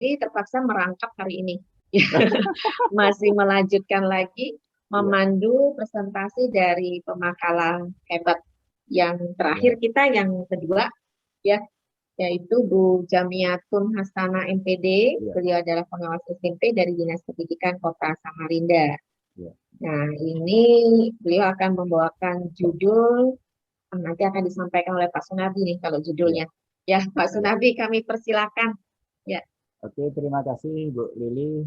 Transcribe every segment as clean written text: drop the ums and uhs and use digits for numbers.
terpaksa merangkap hari ini. Masih melanjutkan lagi Ya, memandu presentasi dari pemakalan hebat yang terakhir ya, kita yang kedua ya, yaitu Bu Jamiatun Hasanah MPD. ya, Beliau adalah pengawas SMP dari Dinas Pendidikan Kota Samarinda. ya. Nah, ini beliau akan membawakan judul, nanti akan disampaikan oleh Pak Sunabi nih kalau Ya, judulnya. Ya, Pak ya. Sunabi kami persilakan. Ya, Oke, terima kasih Bu Lili.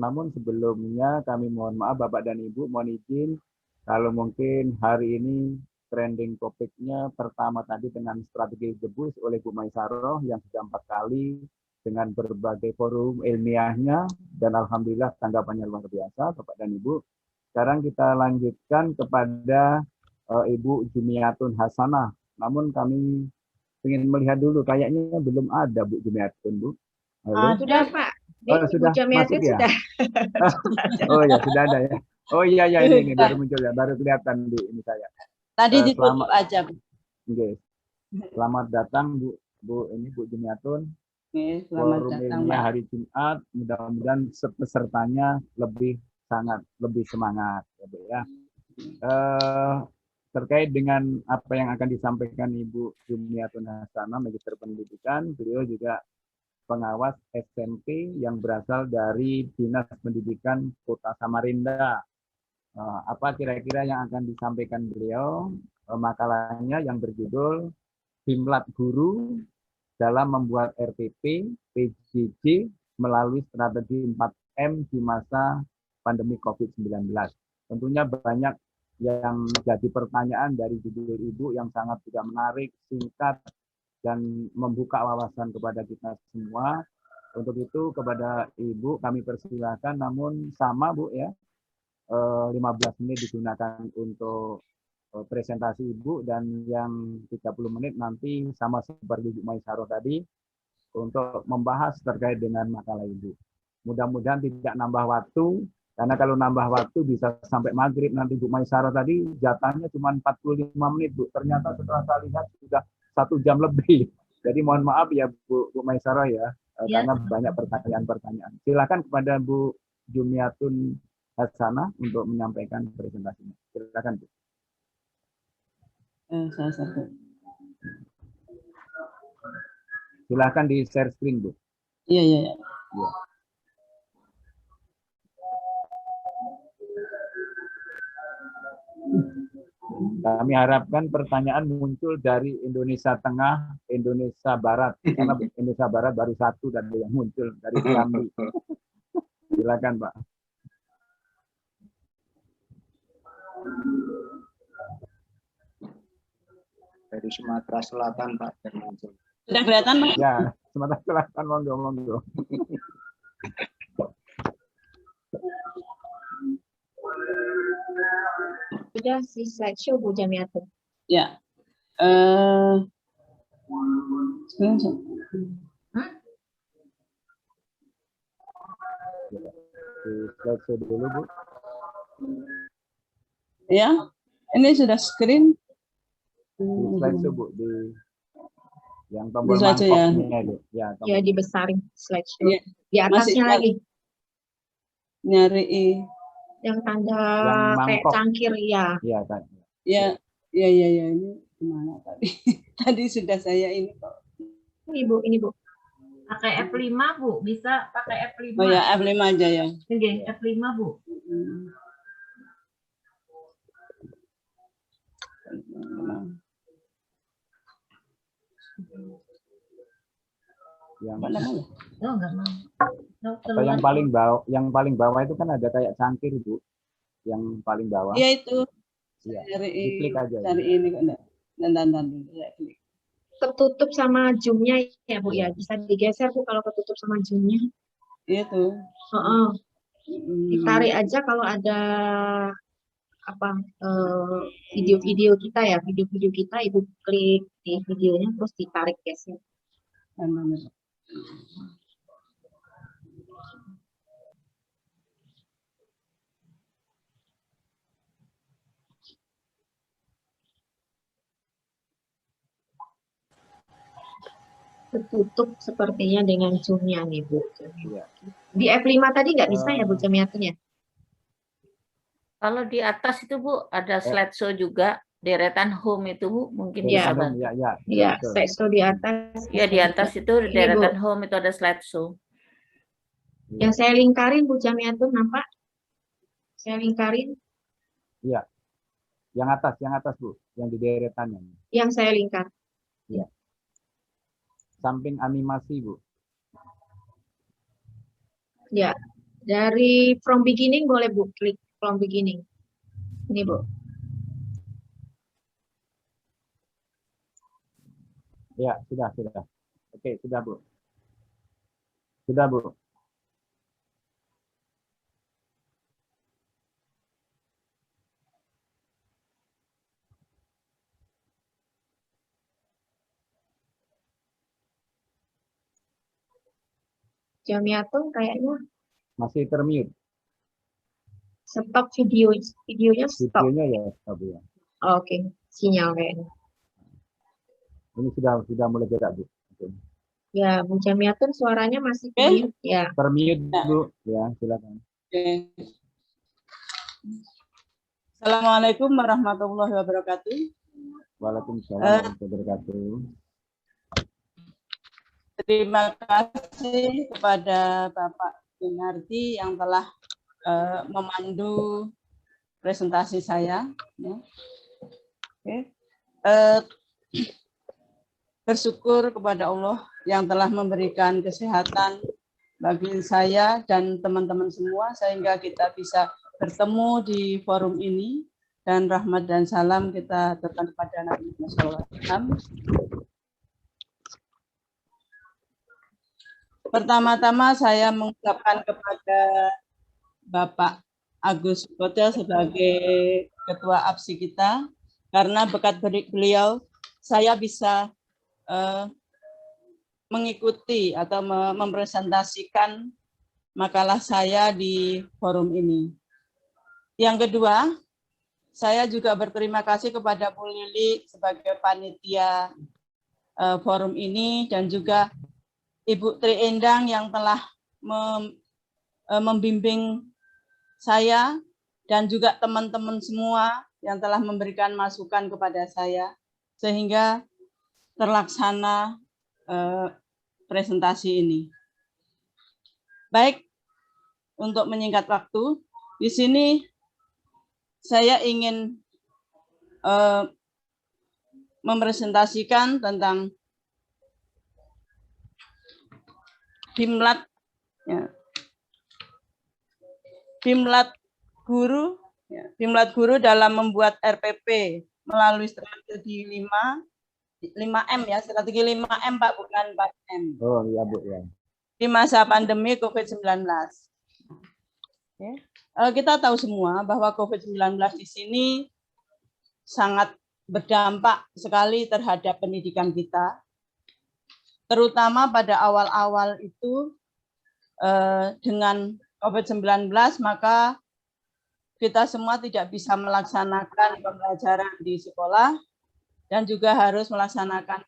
Namun sebelumnya kami mohon maaf Bapak dan Ibu, mohon izin kalau mungkin hari ini trending topiknya pertama tadi dengan strategi debus oleh Bu Maisaroh yang sudah 4 kali dengan berbagai forum ilmiahnya dan alhamdulillah tanggapannya luar biasa Bapak dan Ibu. Sekarang kita lanjutkan kepada Ibu Jumiatun Hasanah. Namun kami ingin melihat dulu, kayaknya belum ada Bu Jumiatun, Bu. Halo? sudah Pak. Oh, Ibu sudah masuk Jamiatun ya? sudah. Sudah ada. Oh ya, sudah ada ya. Oh iya ya, ini baru muncul ya, baru kelihatan di ini saya. Tadi ditutup Selamat, aja. okay. Selamat datang Bu, ini Bu Jumiatun. Oke, selamat Forum datang, ilmiah Mbak. hari Jumat. Mudah-mudahan pesertanya lebih semangat, ya Bu ya. Terkait dengan apa yang akan disampaikan Ibu Jumiatun Hasanah, Magister Pendidikan, beliau juga pengawas SMP yang berasal dari Dinas Pendidikan Kota Samarinda. Apa kira-kira yang akan disampaikan beliau? Makalahnya yang berjudul Himlat Guru dalam membuat RPP PJJ melalui strategi 4M di masa pandemi COVID-19. Tentunya banyak yang jadi pertanyaan dari judul Ibu yang sangat juga menarik, singkat, dan membuka wawasan kepada kita semua. Untuk itu kepada Ibu kami persilahkan, namun sama Bu ya, 15 menit digunakan untuk presentasi Ibu dan yang 30 menit nanti sama seperti Bu Maisaroh tadi untuk membahas terkait dengan makalah Ibu. Mudah-mudahan tidak nambah waktu, karena kalau nambah waktu bisa sampai maghrib nanti Bu Maisaroh tadi jatahnya cuma 45 menit Bu. Ternyata setelah saya lihat sudah 1 jam lebih. Jadi mohon maaf ya Bu Maisaroh ya, Ya, karena banyak pertanyaan-pertanyaan. Silakan kepada Bu Jumiatun Hasanah untuk menyampaikan presentasinya. Silakan Bu. Salah satu. Silakan di share screen Bu. Iya, iya, iya. Ya. Kami harapkan pertanyaan muncul dari Indonesia Tengah, Indonesia Barat, karena Indonesia Barat baru satu dan yang muncul dari Jambi. Silakan Pak. Dari Sumatera Selatan Pak yang muncul. Sudah kelihatan, Pak? Ya, Sumatera Selatan, monggo. sudah si slideshow Bu Jamiatun. Ya. Di slide dulu Bu. Ya, ini sudah screen. Di slide Bu, di yang tombol Di slideshow ya. mangkoknya itu. Ya, Ya, dibesarin slideshow. Ya. Di atasnya Masih lagi. Nyari Yang tanda yang kayak mangkok. cangkir ya. Iya, Kak. ya, ya, ini gimana tadi? Tadi sudah saya ini kok. Ini Bu. Pakai F5 Bu, bisa pakai F5. Oh ya, F5 aja ya. Oke, F5 Bu. Yang Apa namanya? Oh, enggak mau. atau yang paling bawah itu kan ada kayak cangkir Bu. Yang paling bawah. Iya itu. Iya. Cari Diklik aja. Cari Ya. ini kok enggak. Dan ya, klik. Tertutup sama zoom-nya ya Bu ya. Bisa digeser Bu kalau ketutup sama zoom-nya. Itu. Ditarik aja kalau ada apa video-video kita ya, video-video kita Ibu klik di videonya terus ditarik geser. Tertutup sepertinya dengan Zoom-nya nih, Bu. Iya. Di F5 tadi nggak bisa ya, Bu, Jamiatun ya? Kalau di atas itu Bu ada slideshow juga, deretan home itu Bu, mungkin Iya. bisa Deretan home, bantu. ya, ya, Ya, betul. slideshow di atas. Ya bisa di atas juga. itu Ini, Bu, deretan home itu ada slideshow. Iya. yang saya lingkarin, Bu Jamiatun, nampak? Saya lingkarin Iya. Yang atas Bu, yang di deretannya. yang saya lingkar. Iya. Samping animasi Bu. Ya, dari from beginning boleh Bu, klik from beginning. Ini Bu. Ya, sudah. Oke, sudah Bu. Sudah Bu. Jamiatun kayaknya Masih termute. stop videonya stop. Videonya ya stop ya. Oke, sinyal kayaknya. Ini sudah mulai gerak Bu. Oke. Ya, Bu Jamiatun suaranya masih Oke. mute ya. Termute Bu, ya silakan. Oke. Assalamualaikum warahmatullahi wabarakatuh. Waalaikumsalam warahmatullahi wabarakatuh. Terima kasih kepada Bapak Gunardi yang telah memandu presentasi saya. Ya. Oke. Bersyukur kepada Allah yang telah memberikan kesehatan bagi saya dan teman-teman semua sehingga kita bisa bertemu di forum ini, dan rahmat dan salam kita aturkan kepada Nabi Muhammad SAW. Pertama-tama saya mengucapkan kepada Bapak Agus Kotel sebagai Ketua APSI kita, karena berkat beliau saya bisa mengikuti atau mempresentasikan makalah saya di forum ini. Yang kedua, saya juga berterima kasih kepada Bu Lili sebagai panitia forum ini, dan juga Ibu Tri Endang yang telah membimbing saya, dan juga teman-teman semua yang telah memberikan masukan kepada saya, sehingga terlaksana presentasi ini. Baik, untuk menyingkat waktu, di sini saya ingin mempresentasikan tentang Bimlat, ya. Bimlat Guru, ya. Bimlat Guru dalam membuat RPP melalui strategi 5M ya, strategi 5M Pak, bukan 4M. Oh iya Bu ya. Di masa pandemi COVID-19. Okay. Kita tahu semua bahwa COVID-19 di sini sangat berdampak sekali terhadap pendidikan kita, terutama pada awal-awal itu dengan COVID-19, maka kita semua tidak bisa melaksanakan pembelajaran di sekolah dan juga harus melaksanakan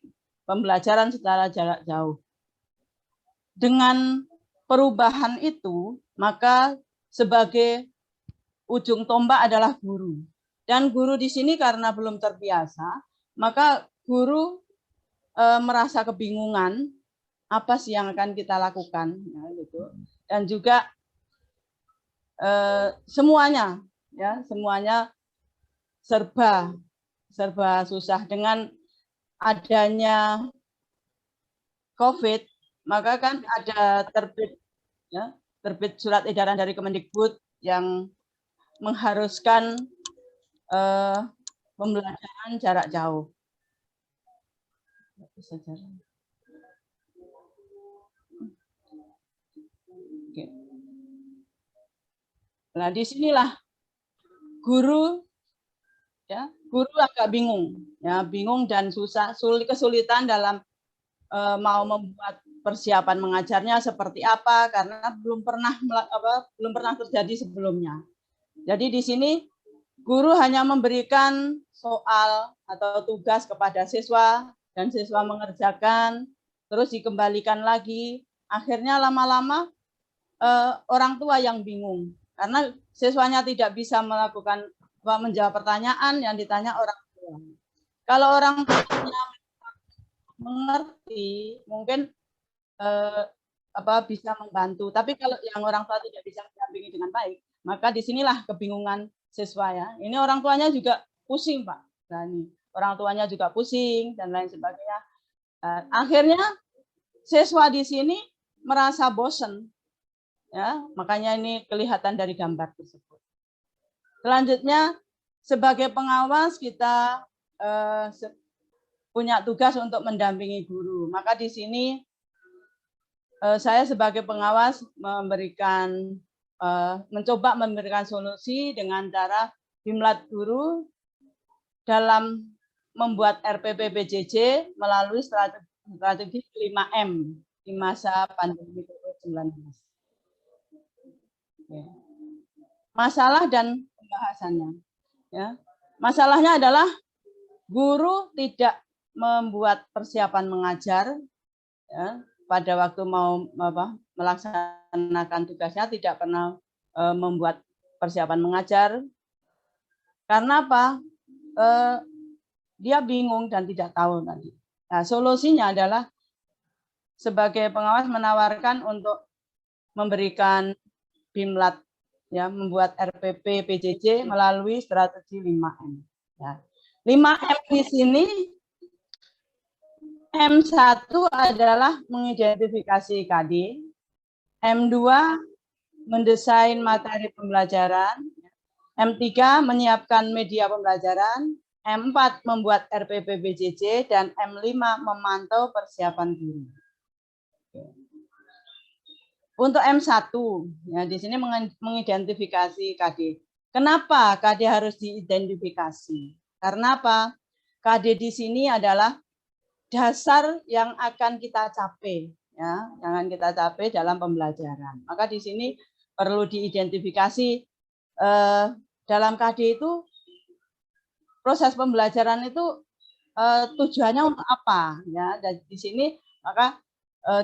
pembelajaran secara jarak jauh. Dengan perubahan itu, maka sebagai ujung tombak adalah guru. Dan guru di sini karena belum terbiasa, maka guru merasa kebingungan apa sih yang akan kita lakukan, ya, gitu. Dan juga semuanya serba susah. Dengan adanya COVID, maka kan ada terbit surat edaran dari Kemendikbud yang mengharuskan pembelajaran jarak jauh. Oke. Nah, disinilah guru agak bingung, ya, bingung dan kesulitan dalam mau membuat persiapan mengajarnya seperti apa, karena belum pernah terjadi sebelumnya. Jadi di sini guru hanya memberikan soal atau tugas kepada siswa dan siswa mengerjakan, terus dikembalikan lagi. Akhirnya lama-lama orang tua yang bingung karena siswanya tidak bisa menjawab pertanyaan yang ditanya orang tua. Kalau orang tuanya mengerti, mungkin bisa membantu. Tapi kalau yang orang tua tidak bisa mendampingi dengan baik, maka disinilah kebingungan siswa ya. Ini orang tuanya juga pusing, Pak. Nah, ini orang tuanya juga pusing dan lain sebagainya. Akhirnya siswa di sini merasa bosan, ya. Makanya ini kelihatan dari gambar tersebut. Selanjutnya, sebagai pengawas kita punya tugas untuk mendampingi guru. Maka di sini saya sebagai pengawas mencoba memberikan solusi dengan cara Himlat Guru dalam membuat RPP PJJ melalui strategi 5M di masa pandemi COVID-19. Masalah dan pembahasannya. Ya. Masalahnya adalah guru tidak membuat persiapan mengajar, ya, pada waktu mau melaksanakan tugasnya tidak pernah membuat persiapan mengajar. Karena apa? Dia bingung dan tidak tahu tadi. Nah, solusinya adalah sebagai pengawas menawarkan untuk memberikan Bimlat, ya, membuat RPP PJJ melalui strategi 5M. Ya. 5M di sini, M1 adalah mengidentifikasi KD, M2 mendesain materi pembelajaran, M3 menyiapkan media pembelajaran, M4 membuat RPP PJJ, dan M5 memantau persiapan guru. Untuk M1, ya, di sini mengidentifikasi KD. Kenapa KD harus diidentifikasi? Karena apa? KD di sini adalah dasar yang akan kita capai, ya, yang akan kita capai dalam pembelajaran. Maka di sini perlu diidentifikasi dalam KD itu proses pembelajaran itu tujuannya untuk apa, ya. Dan di sini maka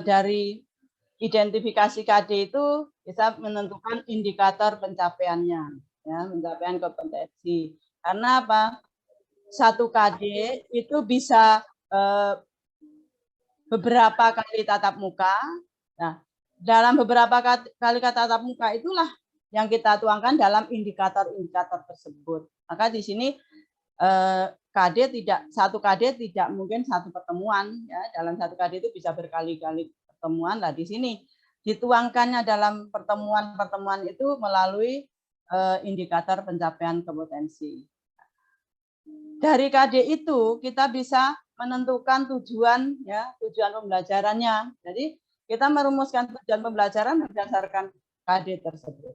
dari identifikasi KD itu bisa menentukan indikator pencapaiannya, ya, pencapaian kompetensi. Karena apa? Satu KD itu bisa beberapa kali tatap muka. Nah, dalam beberapa kali tatap muka itulah yang kita tuangkan dalam indikator-indikator tersebut. Maka di sini satu KD tidak mungkin satu pertemuan, ya. Dalam satu KD itu bisa berkali-kali pertemuan. Lah di sini dituangkannya dalam pertemuan-pertemuan itu melalui indikator pencapaian kompetensi. Dari KD itu kita bisa menentukan tujuan, ya, tujuan pembelajarannya. Jadi kita merumuskan tujuan pembelajaran berdasarkan KD tersebut.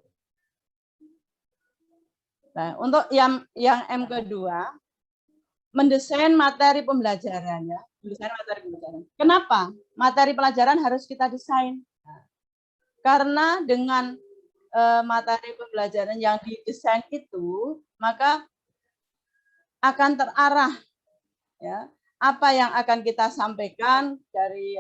Nah, untuk yang M kedua, mendesain materi pembelajaran, ya. Mendesain materi pembelajaran. Kenapa materi pelajaran harus kita desain? Nah, karena dengan materi pembelajaran yang didesain itu, maka akan terarah, ya, apa yang akan kita sampaikan dari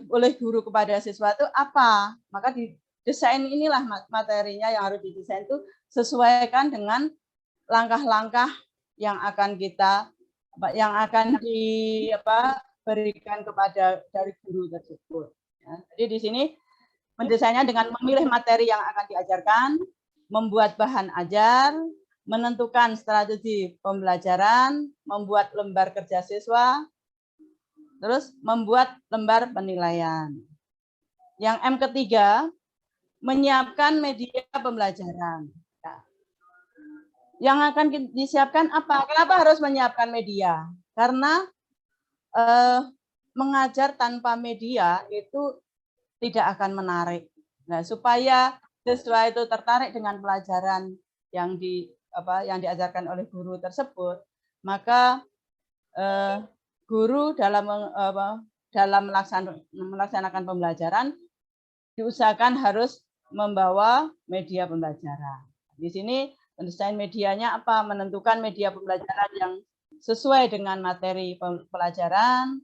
oleh guru kepada siswa itu apa. Maka di desain inilah materinya yang harus didesain itu sesuaikan dengan langkah-langkah yang akan diberikan kepada dari guru tersebut. Ya. Jadi di sini mendesainnya dengan memilih materi yang akan diajarkan, membuat bahan ajar, menentukan strategi pembelajaran, membuat lembar kerja siswa, terus membuat lembar penilaian. Yang M ketiga, menyiapkan media pembelajaran. Nah, yang akan disiapkan apa? Kenapa harus menyiapkan media? Karena mengajar tanpa media itu tidak akan menarik. Nah, supaya siswa itu tertarik dengan pelajaran yang diajarkan oleh guru tersebut, maka guru dalam melaksanakan pembelajaran diusahakan harus membawa media pembelajaran. Di sini mendesain medianya apa? Menentukan media pembelajaran yang sesuai dengan materi pelajaran,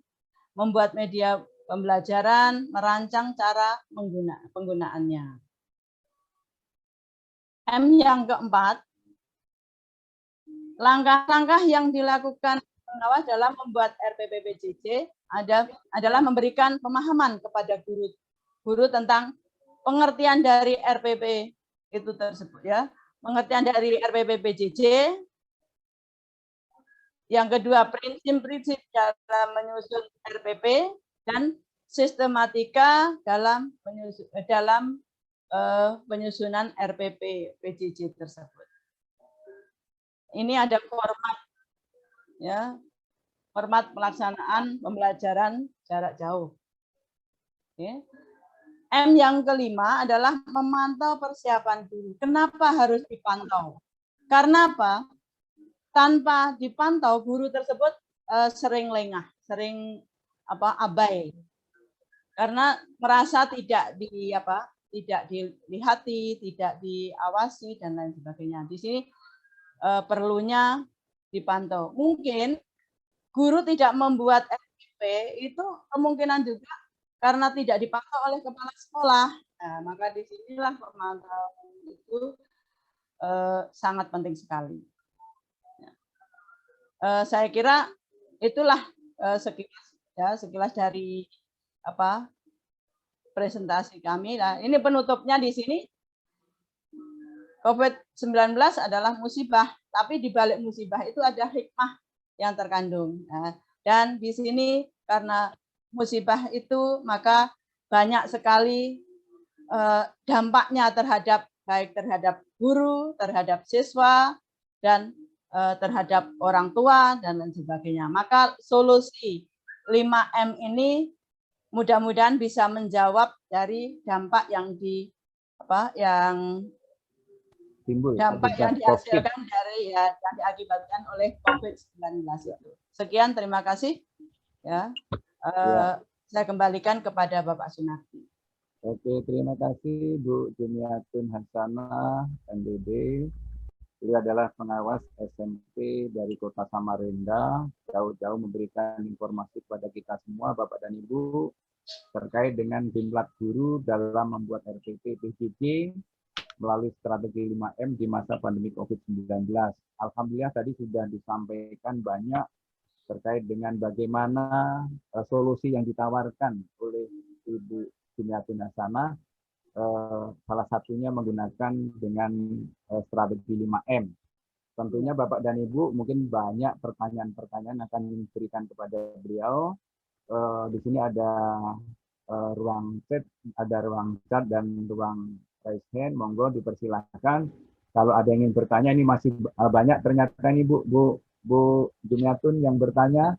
membuat media pembelajaran, merancang cara penggunaannya. M yang keempat, langkah-langkah yang dilakukan pengawas dalam membuat RPP-PJJ adalah memberikan pemahaman kepada guru tentang pengertian dari RPP itu tersebut ya, pengertian dari RPP-PJJ. Yang kedua, prinsip-prinsip dalam menyusun RPP dan sistematika dalam penyusunan RPP PJJ tersebut. Ini ada format ya, format pelaksanaan pembelajaran jarak jauh. Oke. M yang kelima adalah memantau persiapan guru. Kenapa harus dipantau? Karena apa? Tanpa dipantau guru tersebut sering lengah, sering abai. Karena merasa tidak dilihati, tidak diawasi dan lain sebagainya. Di sini perlunya dipantau. Mungkin guru tidak membuat RPP itu kemungkinan juga karena tidak dipantau oleh kepala sekolah. Nah, maka disinilah pemantauan itu sangat penting sekali. Saya kira itulah sekilas dari presentasi kami. Nah, ini penutupnya di sini. COVID-19 adalah musibah, tapi di balik musibah itu ada hikmah yang terkandung. Nah, dan di sini karena musibah itu maka banyak sekali dampaknya baik terhadap guru, terhadap siswa, dan terhadap orang tua dan lain sebagainya. Maka solusi 5M ini mudah-mudahan bisa menjawab dari dampak yang dihasilkan dari yang diakibatkan oleh COVID-19 itu. Sekian, terima kasih. Ya, saya kembalikan kepada Bapak Sunardi. Oke, terima kasih Bu Jumiatun Hasanah, MBD. Beliau adalah pengawas SMP dari Kota Samarinda, jauh-jauh memberikan informasi kepada kita semua, Bapak dan Ibu, terkait dengan jumlah guru dalam membuat RPP PJJ melalui strategi 5M di masa pandemi COVID-19. Alhamdulillah tadi sudah disampaikan banyak terkait dengan bagaimana solusi yang ditawarkan oleh Ibu Jumiatun Hasanah. Salah satunya menggunakan dengan strategi 5M. Tentunya Bapak dan Ibu mungkin banyak pertanyaan-pertanyaan akan diberikan kepada beliau. Di sini ada ruang chat dan ruang raise hand. Monggo dipersilahkan. Kalau ada yang ingin bertanya, ini masih banyak ternyata ini Bu Jumiatun yang bertanya.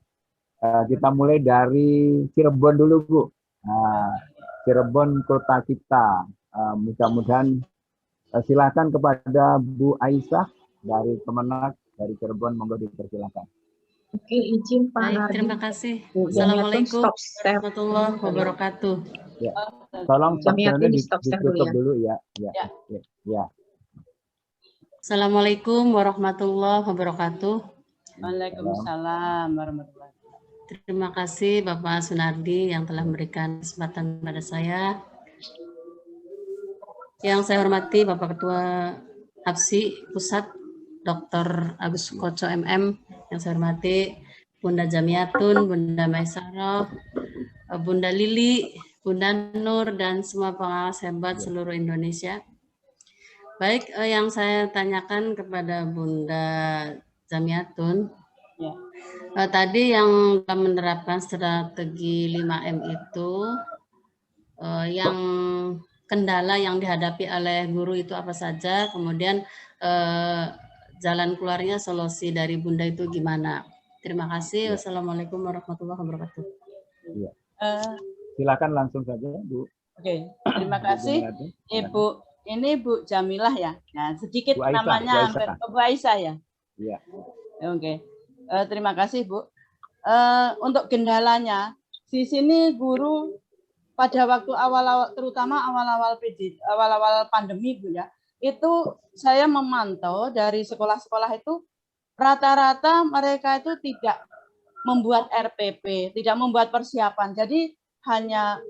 Kita mulai dari Cirebon dulu, Bu. Cirebon kota kita. Mudah-mudahan silakan kepada Bu Aisyah dari Kemenak dari Cirebon, monggo dipersilakan. Oke, izin Pak Nardi. Terima kasih. Assalamualaikum warahmatullahi wabarakatuh. Ya. Tolong stop-nya ditutup dulu ya. Ya. Assalamualaikum warahmatullahi wabarakatuh. Waalaikumsalam warahmatullahi wabarakatuh. Terima kasih Bapak Sunardi yang telah memberikan kesempatan pada saya. Yang saya hormati Bapak Ketua APSI Pusat, Dr. Agus Koco MM. Yang saya hormati Bunda Jamiatun, Bunda Maisarah, Bunda Lili, Bunda Nur, dan semua pengawas hebat seluruh Indonesia. Baik, yang saya tanyakan kepada Bunda Jamiatun, tadi yang menerapkan strategi 5M itu, yang kendala yang dihadapi oleh guru itu apa saja, kemudian jalan keluarnya solusi dari Bunda itu gimana? Terima kasih. Wassalamualaikum warahmatullahi wabarakatuh. Ya. Silakan langsung saja, Bu. Oke, terima kasih Ibu. Ini Bu Jamilah ya. Nah, sedikit Bu Aisyah, namanya hampir Bu Aisyah ya. Iya. Oke. Terima kasih Bu. Untuk kendalanya di sini guru pada waktu awal-awal, terutama awal-awal pandemi Bu ya, itu saya memantau dari sekolah-sekolah itu rata-rata mereka itu tidak membuat RPP, tidak membuat persiapan. Jadi hanya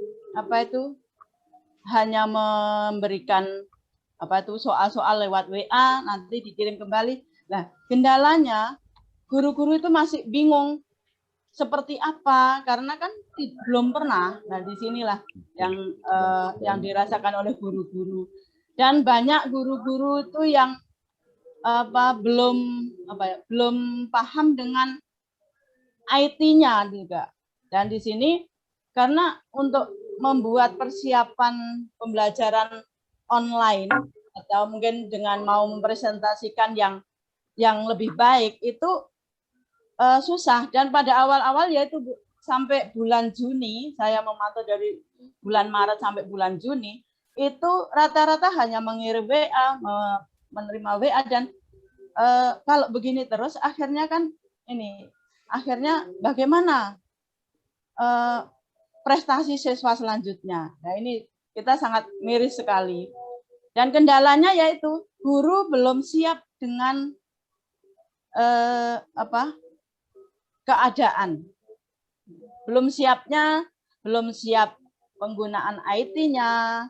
hanya memberikan soal-soal lewat WA, nanti dikirim kembali. Nah, kendalanya guru-guru itu masih bingung seperti apa, karena kan belum pernah. Nah, disinilah yang dirasakan oleh guru-guru. Dan banyak guru-guru itu yang belum paham dengan IT-nya juga. Dan di sini karena untuk membuat persiapan pembelajaran online atau mungkin dengan mau mempresentasikan yang lebih baik itu susah. Dan pada awal-awal yaitu sampai bulan Juni, saya memantau dari bulan Maret sampai bulan Juni, itu rata-rata hanya mengirim WA, menerima WA, dan kalau begini terus akhirnya kan akhirnya bagaimana prestasi siswa selanjutnya. Nah, ini kita sangat miris sekali. Dan kendalanya yaitu guru belum siap dengan keadaan. Belum siap penggunaan IT-nya,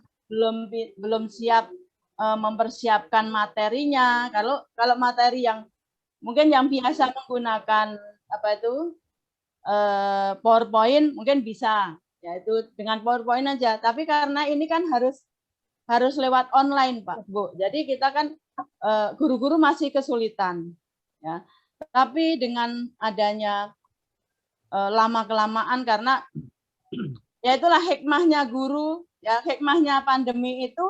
belum siap mempersiapkan materinya. Kalau materi yang mungkin yang biasa menggunakan PowerPoint mungkin bisa, yaitu dengan PowerPoint aja. Tapi karena ini kan harus lewat online, Pak, Bu. Jadi kita kan guru-guru masih kesulitan, ya. Tapi dengan adanya lama-kelamaan, karena ya itulah hikmahnya guru, ya, hikmahnya pandemi itu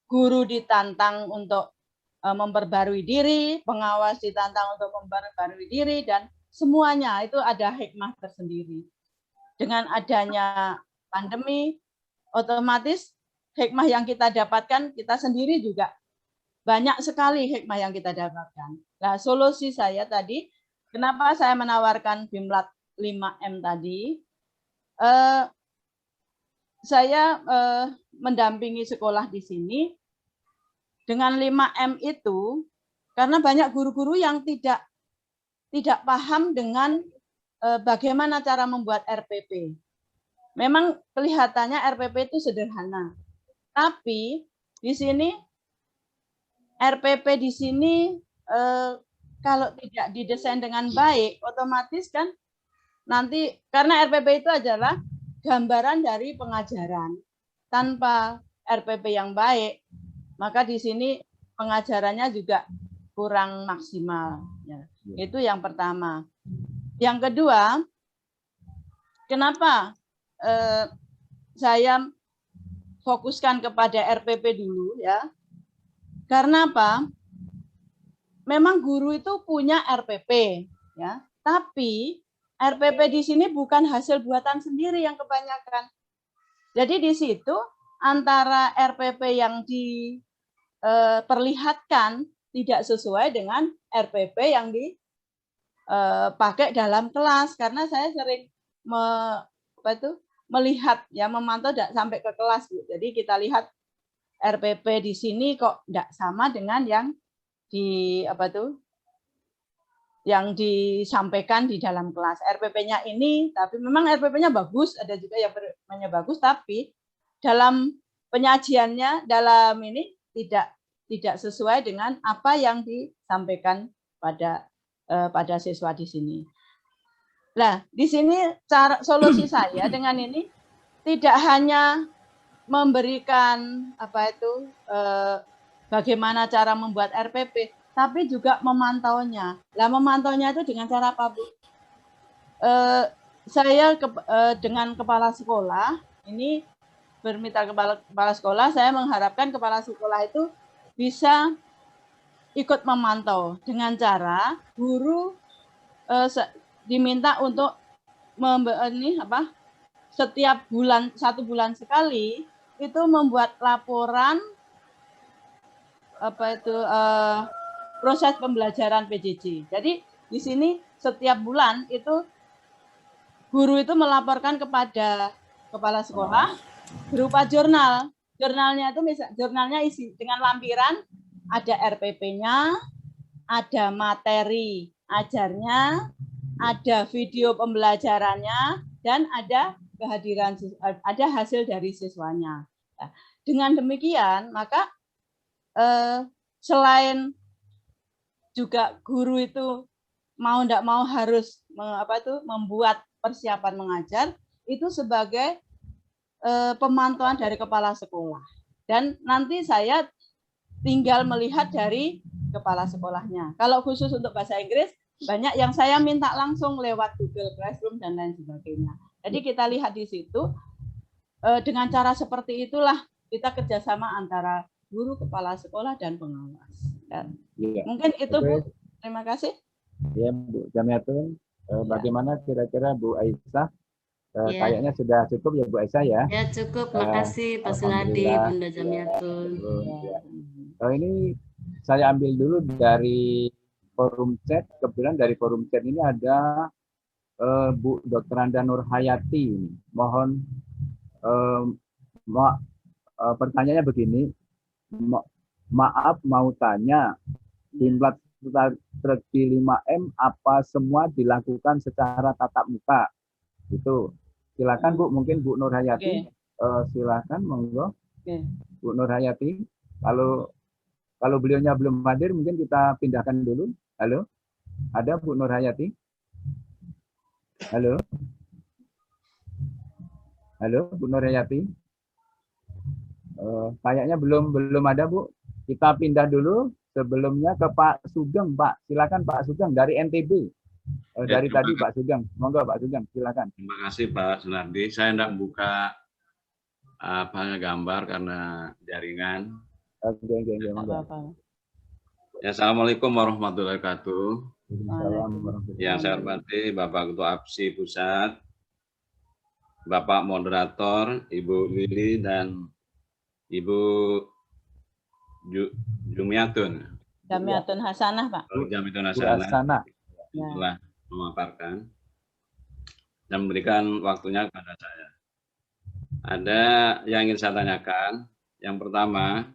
guru ditantang untuk memperbarui diri, pengawas ditantang untuk memperbarui diri, dan semuanya itu ada hikmah tersendiri. Dengan adanya pandemi, otomatis hikmah yang kita dapatkan, kita sendiri juga banyak sekali hikmah yang kita dapatkan. Nah, solusi saya tadi, kenapa saya menawarkan BIMLAT 5M tadi, saya mendampingi sekolah di sini dengan 5M itu, karena banyak guru-guru yang tidak paham dengan bagaimana cara membuat RPP. Memang kelihatannya RPP itu sederhana, tapi di sini RPP di sini kalau tidak didesain dengan baik, otomatis kan nanti, karena RPP itu adalah gambaran dari pengajaran. Tanpa RPP yang baik, maka di sini pengajarannya juga kurang maksimal. Ya. Itu yang pertama. Yang kedua, kenapa saya fokuskan kepada RPP dulu, ya? Karena apa? Memang guru itu punya RPP, ya. Tapi RPP di sini bukan hasil buatan sendiri yang kebanyakan. Jadi di situ antara RPP yang diperlihatkan tidak sesuai dengan RPP yang dipakai dalam kelas. Karena saya sering melihat, ya, memantau sampai ke kelas, Bu. Jadi kita lihat RPP di sini kok tidak sama dengan yang yang disampaikan di dalam kelas. RPP-nya ini, tapi memang RPP-nya bagus, ada juga yang RPP-nya bagus, tapi dalam penyajiannya, dalam ini tidak sesuai dengan apa yang disampaikan pada siswa di sini. Nah, di sini solusi saya dengan ini tidak hanya memberikan bagaimana cara membuat RPP, tapi juga memantaunya. Lah, memantaunya itu dengan cara apa, Bu? Saya dengan kepala sekolah ini bermitra kepala sekolah, saya mengharapkan kepala sekolah itu bisa ikut memantau dengan cara guru diminta untuk setiap bulan, 1 bulan sekali itu membuat laporan proses pembelajaran PJJ. Jadi di sini setiap bulan itu guru itu melaporkan kepada kepala sekolah berupa jurnal. Jurnalnya itu jurnalnya isi dengan lampiran, ada RPP-nya, ada materi ajarnya, ada video pembelajarannya, dan ada kehadiran, ada hasil dari siswanya. Nah, dengan demikian, maka selain juga guru itu mau tidak mau harus membuat persiapan mengajar, itu sebagai pemantauan dari kepala sekolah. Dan nanti saya tinggal melihat dari kepala sekolahnya. Kalau khusus untuk bahasa Inggris, banyak yang saya minta langsung lewat Google Classroom dan lain sebagainya. Jadi kita lihat di situ, dengan cara seperti itulah kita kerjasama antara guru, kepala sekolah, dan pengawas. Ya. Mungkin itu, Bu. Terima kasih. Ya, Bu Jamiatun. Bagaimana kira-kira Bu Aisyah? Kayaknya sudah cukup ya Bu Aisyah ya? Ya cukup, makasih Pak Sunardi, Bunda Jamiatun. Ya. Ini saya ambil dulu dari forum chat. Kebetulan dari forum chat ini ada Bu Dr. Anda Nurhayati. Mohon pertanyaannya begini. Maaf mau tanya, Bimlat strategi 5M apa semua dilakukan secara tatap muka? Itu. Silakan Bu, mungkin Bu Nurhayati. Silakan monggo. Bu Nurhayati. Kalau beliaunya belum hadir, mungkin kita pindahkan dulu. Halo? Ada Bu Nurhayati? Halo? Halo, Bu Nurhayati? Kayaknya belum ada, Bu. Kita pindah dulu sebelumnya ke Pak Sugeng, Pak. Silakan Pak Sugeng dari NTB. Dari tadi Pak Sugeng. Monggo Pak Sugeng, silakan. Terima kasih Pak Sunardi. Saya tidak buka gambar karena jaringan. Oke. Ya, Assalamualaikum warahmatullahi wabarakatuh. Yang saya hormati Bapak Ketua APSI Pusat, Bapak Moderator, Ibu Lili, dan Ibu Jumiatun. Jamiatun Hasanah, Pak. Jamiatun Hasanah. Telah memaparkan dan memberikan waktunya kepada saya. Ada yang ingin saya tanyakan. Yang pertama,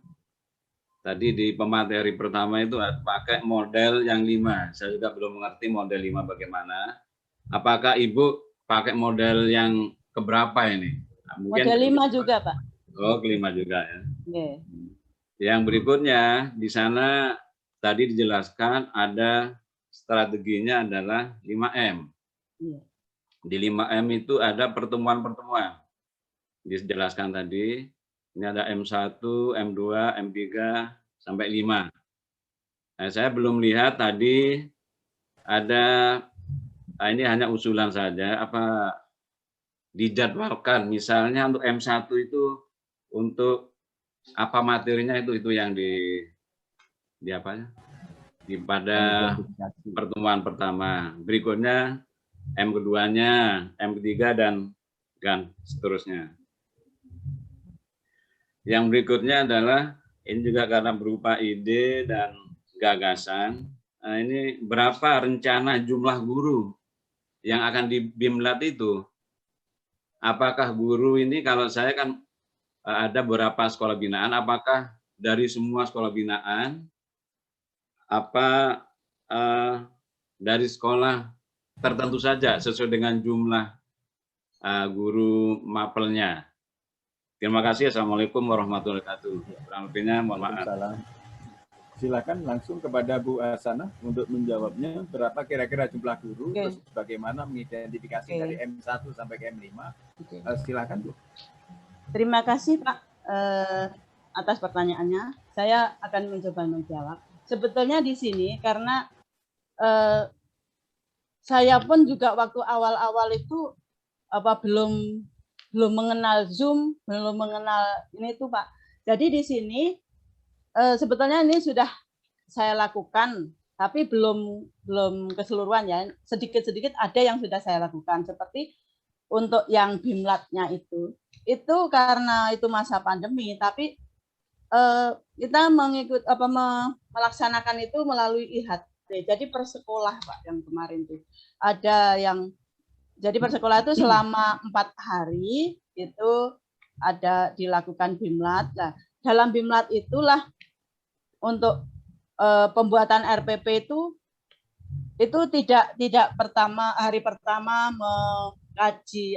tadi di pemateri pertama itu pakai model yang 5. Saya juga belum mengerti model 5 bagaimana. Apakah Ibu pakai model yang keberapa ini? Mungkin model 5 juga, Pak. Oh, kelima juga ya. Yeah. Yang berikutnya, di sana tadi dijelaskan ada strateginya adalah 5M. Yeah. Di 5M itu ada pertemuan-pertemuan. Dijelaskan tadi, ini ada M1, M2, M3, sampai 5. Nah, saya belum lihat tadi ada, ini hanya usulan saja, apa dijadwalkan, misalnya untuk M1 itu untuk apa materinya itu yang di apanya? Pada pertemuan pertama, berikutnya M keduanya, M ketiga, dan seterusnya. Yang berikutnya adalah, ini juga karena berupa ide dan gagasan, nah ini berapa rencana jumlah guru yang akan di Bimlat itu? Apakah guru ini, kalau saya kan ada beberapa sekolah binaan, apakah dari semua sekolah binaan, apa dari sekolah tertentu saja sesuai dengan jumlah guru mapelnya. Terima kasih. Assalamualaikum warahmatullahi wabarakatuh. Kurang lebihnya mohon maaf. Silakan langsung kepada Bu Hasanah untuk menjawabnya. Berapa kira-kira jumlah guru, terus bagaimana mengidentifikasi dari M1 sampai ke M5. Silakan Bu. Terima kasih Pak atas pertanyaannya. Saya akan mencoba menjawab. Sebetulnya di sini karena saya pun juga waktu awal-awal itu belum mengenal Zoom, belum mengenal ini tuh Pak. Jadi di sini sebetulnya ini sudah saya lakukan, tapi belum keseluruhan ya. Sedikit-sedikit ada yang sudah saya lakukan. Seperti untuk yang Bimlatnya itu karena itu masa pandemi, tapi kita melaksanakan itu melalui IHT. Jadi per sekolah Pak yang kemarin itu ada yang jadi per sekolah itu selama 4 hari itu ada dilakukan Bimlat. Nah, dalam Bimlat itulah untuk pembuatan RPP itu itu tidak hari pertama mengkaji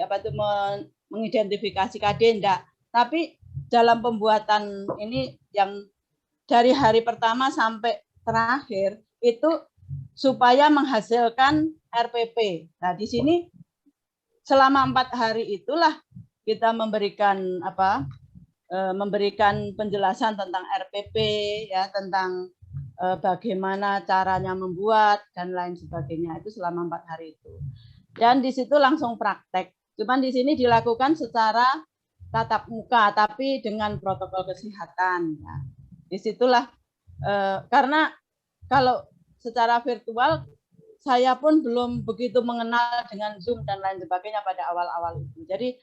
mengidentifikasi KD, enggak. Tapi dalam pembuatan ini yang dari hari pertama sampai terakhir itu supaya menghasilkan RPP. Nah, di sini selama 4 hari itulah kita memberikan memberikan penjelasan tentang RPP, ya, tentang bagaimana caranya membuat dan lain sebagainya. Itu selama 4 hari itu. Dan di situ langsung praktek. Cuman di sini dilakukan secara tatap muka, tapi dengan protokol kesehatan. Ya. Disitulah karena kalau secara virtual saya pun belum begitu mengenal dengan Zoom dan lain sebagainya pada awal-awal itu. Jadi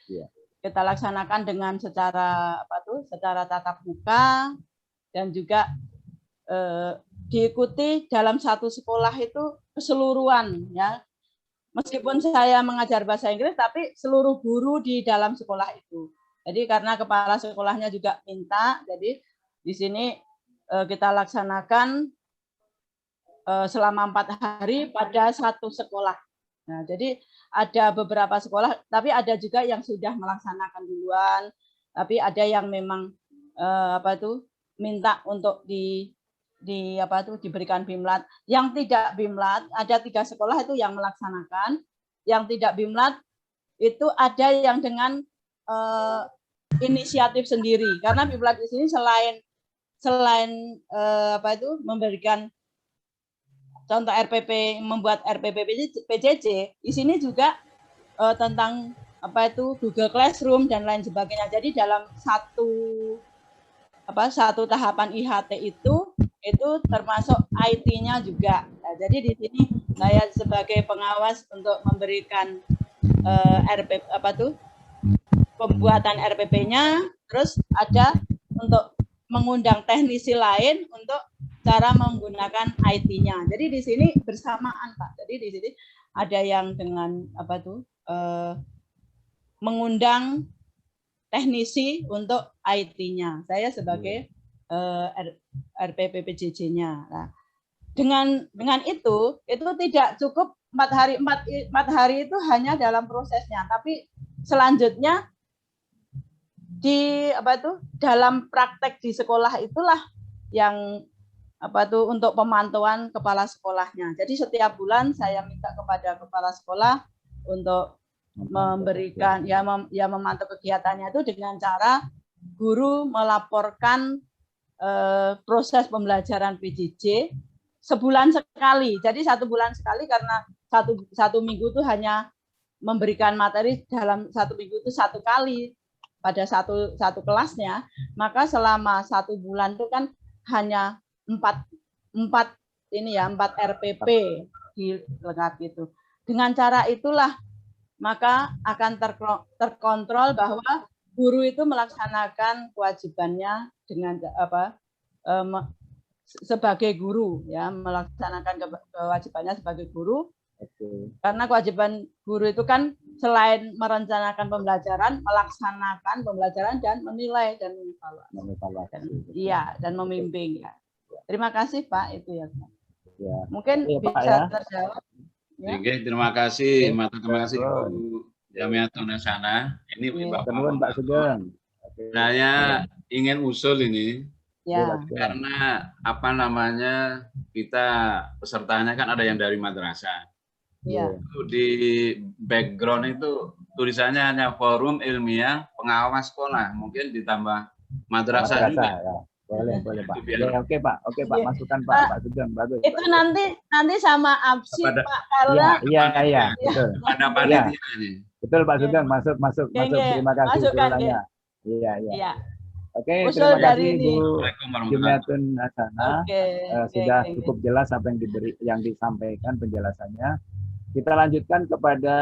kita laksanakan dengan secara secara tatap muka dan juga diikuti dalam satu sekolah itu keseluruhan, ya. Meskipun saya mengajar bahasa Inggris, tapi seluruh guru di dalam sekolah itu. Jadi karena kepala sekolahnya juga minta, jadi di sini kita laksanakan selama 4 hari pada satu sekolah. Nah, jadi ada beberapa sekolah, tapi ada juga yang sudah melaksanakan duluan, tapi ada yang memang minta untuk diberikan BIMLAT. Yang tidak BIMLAT, ada 3 sekolah itu yang melaksanakan. Yang tidak BIMLAT itu ada yang dengan inisiatif sendiri. Karena BIMLAT di sini selain memberikan contoh RPP, membuat RPP PJJ, di sini juga tentang Google Classroom dan lain sebagainya. Jadi dalam satu tahapan IHT itu termasuk IT-nya juga. Nah, jadi di sini saya sebagai pengawas untuk memberikan pembuatan RPP-nya, terus ada untuk mengundang teknisi lain untuk cara menggunakan IT-nya. Jadi di sini bersamaan, Pak. Jadi di sini ada yang dengan mengundang teknisi untuk IT-nya. Saya sebagai RPP PJJ-nya. Nah, dengan itu tidak cukup 4 hari. 4 hari itu hanya dalam prosesnya, tapi selanjutnya dalam praktek di sekolah itulah yang untuk pemantauan kepala sekolahnya. Jadi setiap bulan saya minta kepada kepala sekolah untuk memberikan memantau kegiatannya itu dengan cara guru melaporkan proses pembelajaran PJJ sebulan sekali. Jadi 1 bulan sekali, karena satu minggu itu hanya memberikan materi dalam 1 minggu itu 1 kali pada satu kelasnya. Maka selama 1 bulan itu kan hanya 4 RPP dilengkapi itu. Dengan cara itulah maka akan terkontrol bahwa guru itu melaksanakan kewajibannya dengan sebagai guru, ya, melaksanakan kewajibannya sebagai guru. Karena kewajiban guru itu kan selain merencanakan pembelajaran, melaksanakan pembelajaran dan menilai dan mengevaluasi. Iya, dan membimbing, ya. Terima kasih, Pak, itu ya. Mungkin bisa terjawab. Ya. Oke, terima kasih. Terima kasih Bu Jamiatun Hasanah. Ini Pak Sugeng. Saya ingin usul ini. Ya. Karena kita pesertanya kan ada yang dari madrasah. Ya. Di background itu tulisannya hanya Forum Ilmiah Pengawas Sekolah. Mungkin ditambah madrasah juga. Ya. Boleh Pak. Oke Pak, masukkan Pak Sugeng, bagus. Itu nanti sama absi Pak, karena iya, betul. Ada panitia nih. Betul Pak Sugeng, masuk. Terima kasih usulannya. Iya. Oke, Usul terima kasih dari Bu Jamiatun Hasanah. Sudah cukup jelas apa yang disampaikan penjelasannya. Kita lanjutkan kepada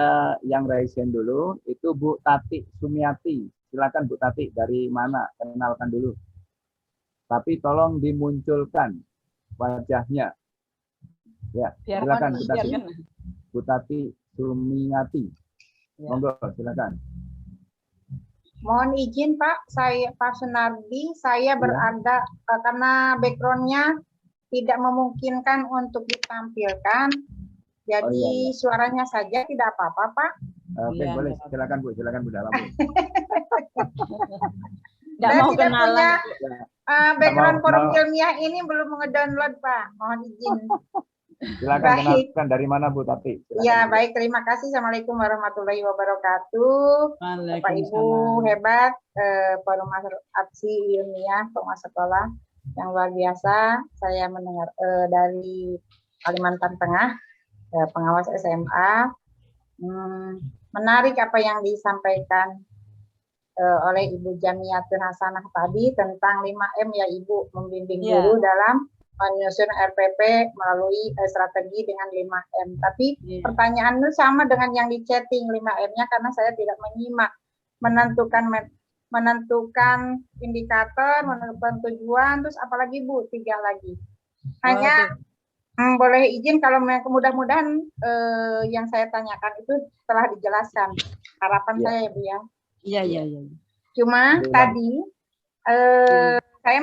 yang raise hand dulu, itu Bu Tati Sumiati. Silakan Bu Tati, dari mana? Kenalkan dulu. Tapi tolong dimunculkan wajahnya. Ya, silakan Bu Tati. Bu Tati Sumiati. Monggo, silakan. Mohon izin Pak, saya Pak Sunardi, saya berada karena background-nya tidak memungkinkan untuk ditampilkan. Jadi suaranya saja tidak apa-apa, Pak. Oke, Iya, boleh. nggak Silakan Bu, silakan Bu Dalam. Bu. Nggak Saya mau tidak kenalan. punya background Mau- forum mau- ilmiah ini belum ngedownload, Pak. Mohon izin. Silakan Baik. kenalkan dari mana Bu Tati. Silakan, Ya, Bu. baik. Terima kasih. Assalamualaikum warahmatullahi wabarakatuh. Bapak Ibu Waalaikumsalam. hebat, Forum Aksi Ilmiah Penguasa Sekolah yang luar biasa. Saya mendengar dari Kalimantan Tengah, pengawas SMA. Menarik apa yang disampaikan oleh Ibu Jamiatun Hasanah tadi tentang 5M ya Ibu, membimbing Iya. guru dalam menyusun RPP melalui strategi dengan 5M. Tapi Iya. pertanyaan itu sama dengan yang di chatting 5M-nya karena saya tidak menyimak. Menentukan indikator, menentukan tujuan, terus apalagi Bu, 3 lagi. Hanya boleh izin kalau mudah-mudahan yang saya tanyakan itu telah dijelaskan. Harapan Iya. saya ya Bu ya. Iya. Cuma Belum. tadi saya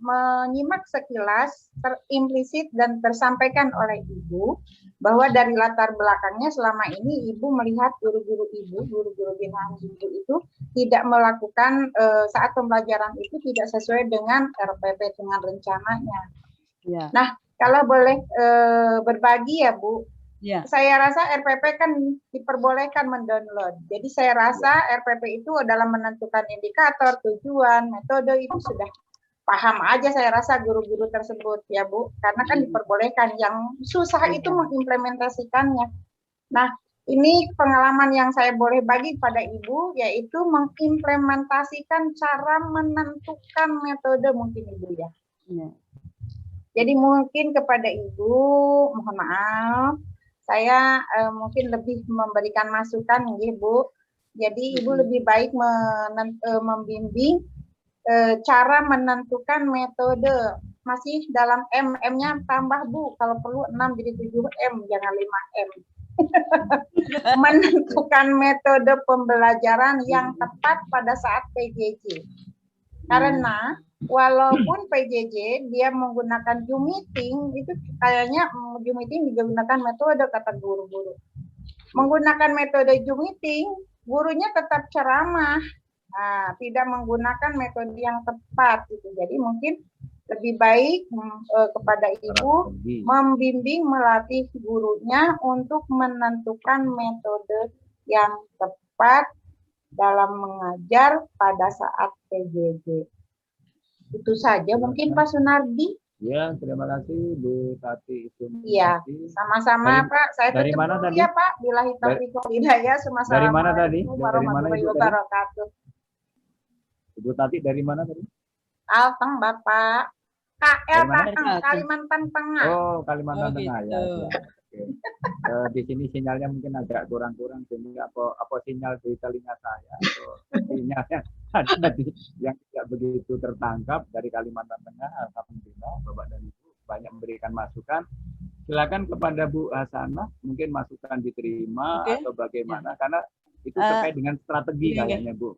menyimak sekilas terimplisit dan tersampaikan oleh Ibu bahwa dari latar belakangnya selama ini Ibu melihat guru-guru binaan Ibu itu tidak melakukan saat pembelajaran itu tidak sesuai dengan RPP dengan rencananya. Iya. Nah, kalau boleh berbagi ya Bu, Iya. saya rasa RPP kan diperbolehkan mendownload. Jadi saya rasa RPP itu dalam menentukan indikator, tujuan, metode itu sudah paham aja saya rasa guru-guru tersebut ya Bu. Karena kan diperbolehkan. Yang susah itu mengimplementasikannya. Nah, ini pengalaman yang saya boleh bagi kepada Ibu yaitu mengimplementasikan cara menentukan metode mungkin Ibu ya. Iya. Jadi mungkin kepada Ibu, mohon maaf, saya mungkin lebih memberikan masukan, ya Bu. Jadi Ibu lebih baik membimbing cara menentukan metode. Masih dalam M-nya tambah Bu, kalau perlu 6 jadi 7M, jangan 5M. Menentukan metode pembelajaran yang tepat pada saat PJJ. Karena walaupun PJJ dia menggunakan Zoom meeting, itu kayaknya Zoom meeting digunakan metode kata guru-guru. Menggunakan metode Zoom meeting, gurunya tetap ceramah, tidak menggunakan metode yang tepat. Gitu. Jadi mungkin lebih baik kepada Ibu membimbing melatih gurunya untuk menentukan metode yang tepat dalam mengajar pada saat PJJ. Itu saja mungkin Pak Sunardi. Ya, terima kasih Bu Tati. Iya, sama-sama Pak. Saya dari tutup mana dulu tadi? ya Pak. Billahi taufiq wal hidayah. Dari mana tadi? Assalamualaikum Dari mana warahmatullahi Ibu tadi? wabarakatuh. Ibu Tati dari mana tadi? Alteng Bapak. KL Dari mana? Kalteng, Kalimantan Tengah. Oh, Kalimantan Oh, Tengah gitu. ya. Oke. Di sini sinyalnya mungkin agak kurang-kurang, sehingga apa sinyal di telinga saya atau sinyalnya ada yang tidak begitu tertangkap dari Kalimantan Tengah. Alhamdulillah, Bapak dan Ibu banyak memberikan masukan. Silakan kepada Bu Hasanah, mungkin masukan diterima atau bagaimana, karena itu terkait dengan strategi kayaknya Bu.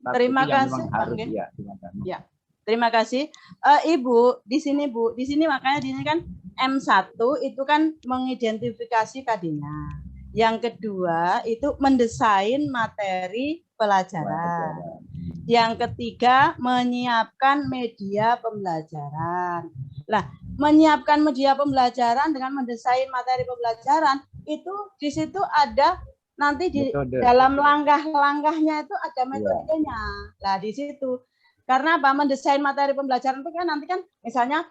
Strategi Terima yang kasih, memang harus Pak. ya. Silakan. Ya. Terima kasih. Ibu, di sini Bu, di sini makanya di sini kan M1 itu kan mengidentifikasi KD-nya. Yang kedua itu mendesain materi pelajaran. Yang ketiga menyiapkan media pembelajaran. Lah, menyiapkan media pembelajaran dengan mendesain materi pembelajaran itu di situ ada nanti di dalam langkah-langkahnya itu ada metodenya. Lah di situ. Karena apa? Mendesain materi pembelajaran itu kan nanti kan misalnya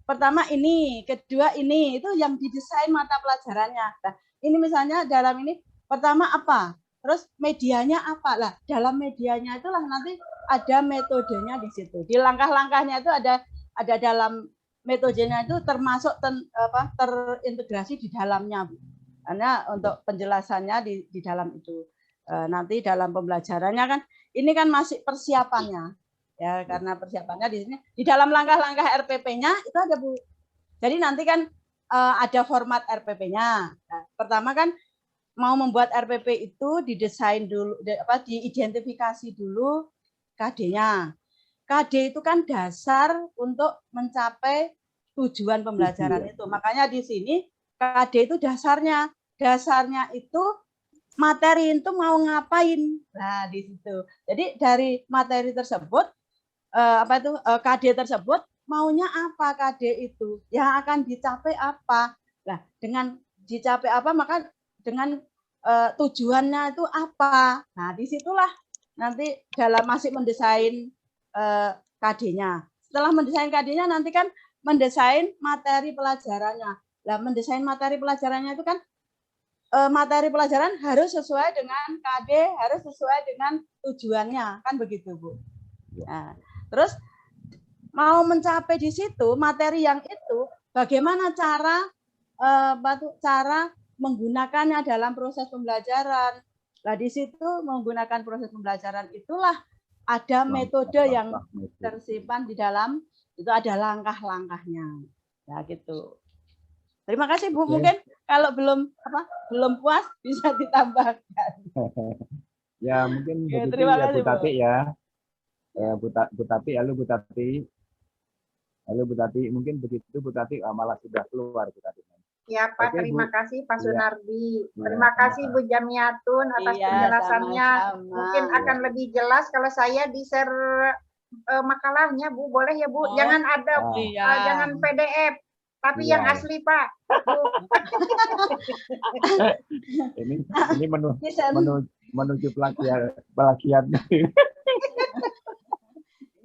pertama ini, kedua ini, itu yang didesain mata pelajarannya. Nah, ini misalnya dalam ini pertama apa? Terus medianya apa? Lah, dalam medianya itulah nanti ada metodenya di situ. Di langkah-langkahnya itu ada dalam metodenya itu termasuk terintegrasi di dalamnya. Karena untuk penjelasannya di dalam itu. Nanti dalam pembelajarannya kan ini kan masih persiapannya ya, karena persiapannya di sini di dalam langkah-langkah RPP-nya itu ada Bu. Jadi nanti kan ada format RPP-nya. Nah, pertama kan mau membuat RPP itu didesain dulu, diidentifikasi dulu KD-nya. KD itu kan dasar untuk mencapai tujuan pembelajaran itu. Makanya di sini KD itu dasarnya itu materi itu mau ngapain. Nah, di situ. Jadi dari materi tersebut KD tersebut maunya apa KD itu? Yang akan dicapai apa? Nah, dengan dicapai apa maka dengan tujuannya itu apa? Nah, disitulah nanti dalam masih mendesain KD-nya. Setelah mendesain KD-nya nanti kan mendesain materi pelajarannya. Nah, mendesain materi pelajarannya itu kan materi pelajaran harus sesuai dengan KD, harus sesuai dengan tujuannya, kan begitu, Bu. Nah, terus mau mencapai di situ materi yang itu, bagaimana cara menggunakannya dalam proses pembelajaran. Nah, di situ menggunakan proses pembelajaran itulah ada metode yang tersimpan di dalam, itu ada langkah-langkahnya. Ya, gitu. Terima kasih, Bu. Mungkin kalau belum puas bisa ditambahkan. Ya, mungkin begitu terima ya, kasih, Bu Tati ya. Bu Tati, halo Bu Tati. Halo Bu Tati, mungkin begitu Bu Tati, malah sudah keluar Bu Tati. Ya Pak, Oke, terima Bu. kasih Pak Iya. Sunardi. Iya, Terima kasih Bu sama-sama. Jamiatun atas Iya, penjelasannya. sama-sama. Mungkin akan lebih jelas kalau saya di-share makalahnya, Bu. Boleh ya, Bu? Oh, Jangan ada iya. jangan PDF, tapi Iya, yang iya. asli, Pak. Bu. Ini Bisa. menuju pelagiat.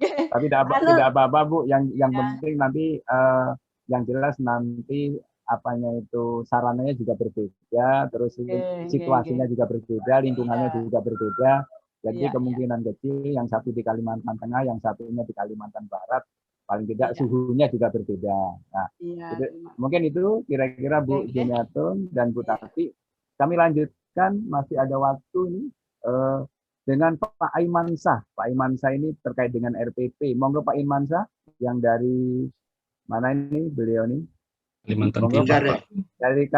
Tapi tidak apa-apa Bu, yang Ya. penting nanti yang jelas nanti apanya itu sarananya juga berbeda, terus situasinya juga berbeda, lingkungannya juga berbeda. Jadi kemungkinan kecil yang satu di Kalimantan Tengah, yang satunya di Kalimantan Barat, paling tidak suhunya juga berbeda. Nah, mungkin itu kira-kira Bu Juniatun dan Bu Tati. Kami lanjutkan, masih ada waktu ini dengan Pak Aimansyah. Pak Aimansyah ini terkait dengan RPP. Monggo Pak Aimansyah yang dari mana ini beliau nih? Kalimantan Timur, Pak.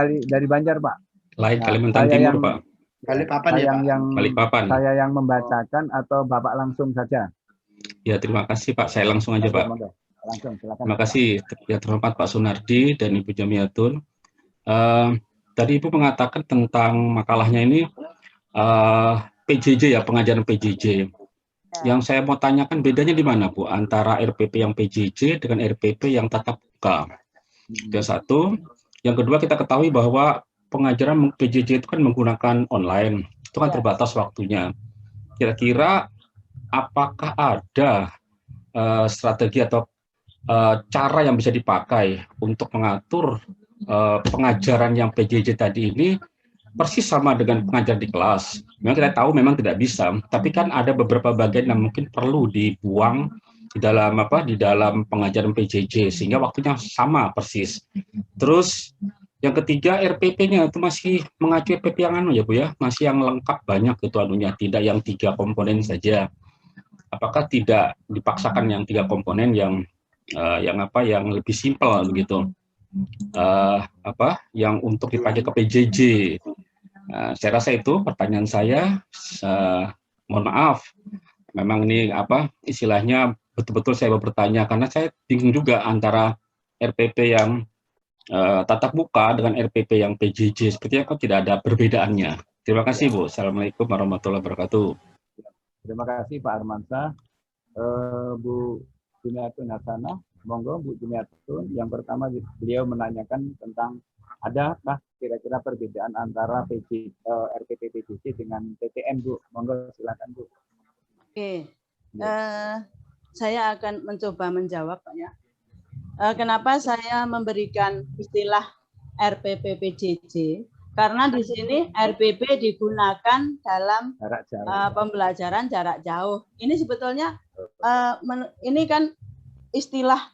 Dari Banjar, Pak. Lain Kalimantan Timur, Pak. Balikpapan ya, Pak. Balikpapan. Saya yang membacakan atau Bapak langsung saja? Ya, terima kasih Pak. Saya langsung aja, Pak. Langsung, silakan. Terima kasih yang terhormat Pak Sunardi dan Ibu Jamiatun. Tadi Ibu mengatakan tentang makalahnya ini PJJ ya, pengajaran PJJ. Yang saya mau tanyakan bedanya di mana, Bu, antara RPP yang PJJ dengan RPP yang tatap muka? Yang satu. Yang kedua, kita ketahui bahwa pengajaran PJJ itu kan menggunakan online. Itu kan terbatas waktunya. Kira-kira apakah ada strategi atau cara yang bisa dipakai untuk mengatur pengajaran yang PJJ tadi ini persis sama dengan pengajar di kelas? Memang kita tahu memang tidak bisa, tapi kan ada beberapa bagian yang mungkin perlu dibuang di dalam pengajaran PJJ sehingga waktunya sama persis. Terus yang ketiga, RPP-nya itu masih mengacu RPP yang ya Bu ya, masih yang lengkap banyak itu anunya, tidak yang 3 komponen saja. Apakah tidak dipaksakan yang 3 komponen yang lebih simpel begitu? Yang untuk dipakai ke PJJ. Saya rasa itu pertanyaan saya. Mohon maaf, memang ini istilahnya betul-betul saya bertanya karena saya bingung juga antara RPP yang tatap muka dengan RPP yang PJJ. Sepertinya kok tidak ada perbedaannya. Terima kasih Bu. Assalamualaikum warahmatullahi wabarakatuh. Terima kasih Pak Armansyah. Bu Juniatun Hasanah, monggo Bu Juniatun. Yang pertama beliau menanyakan tentang adakah kira-kira perbedaan antara RPP PJJ dengan PTM, Bu? Monggo silakan Bu. Oke, saya akan mencoba menjawab Pak ya. Kenapa saya memberikan istilah RPP PJJ? Karena di sini RPP digunakan dalam pembelajaran jarak jauh. Ini sebetulnya ini kan istilah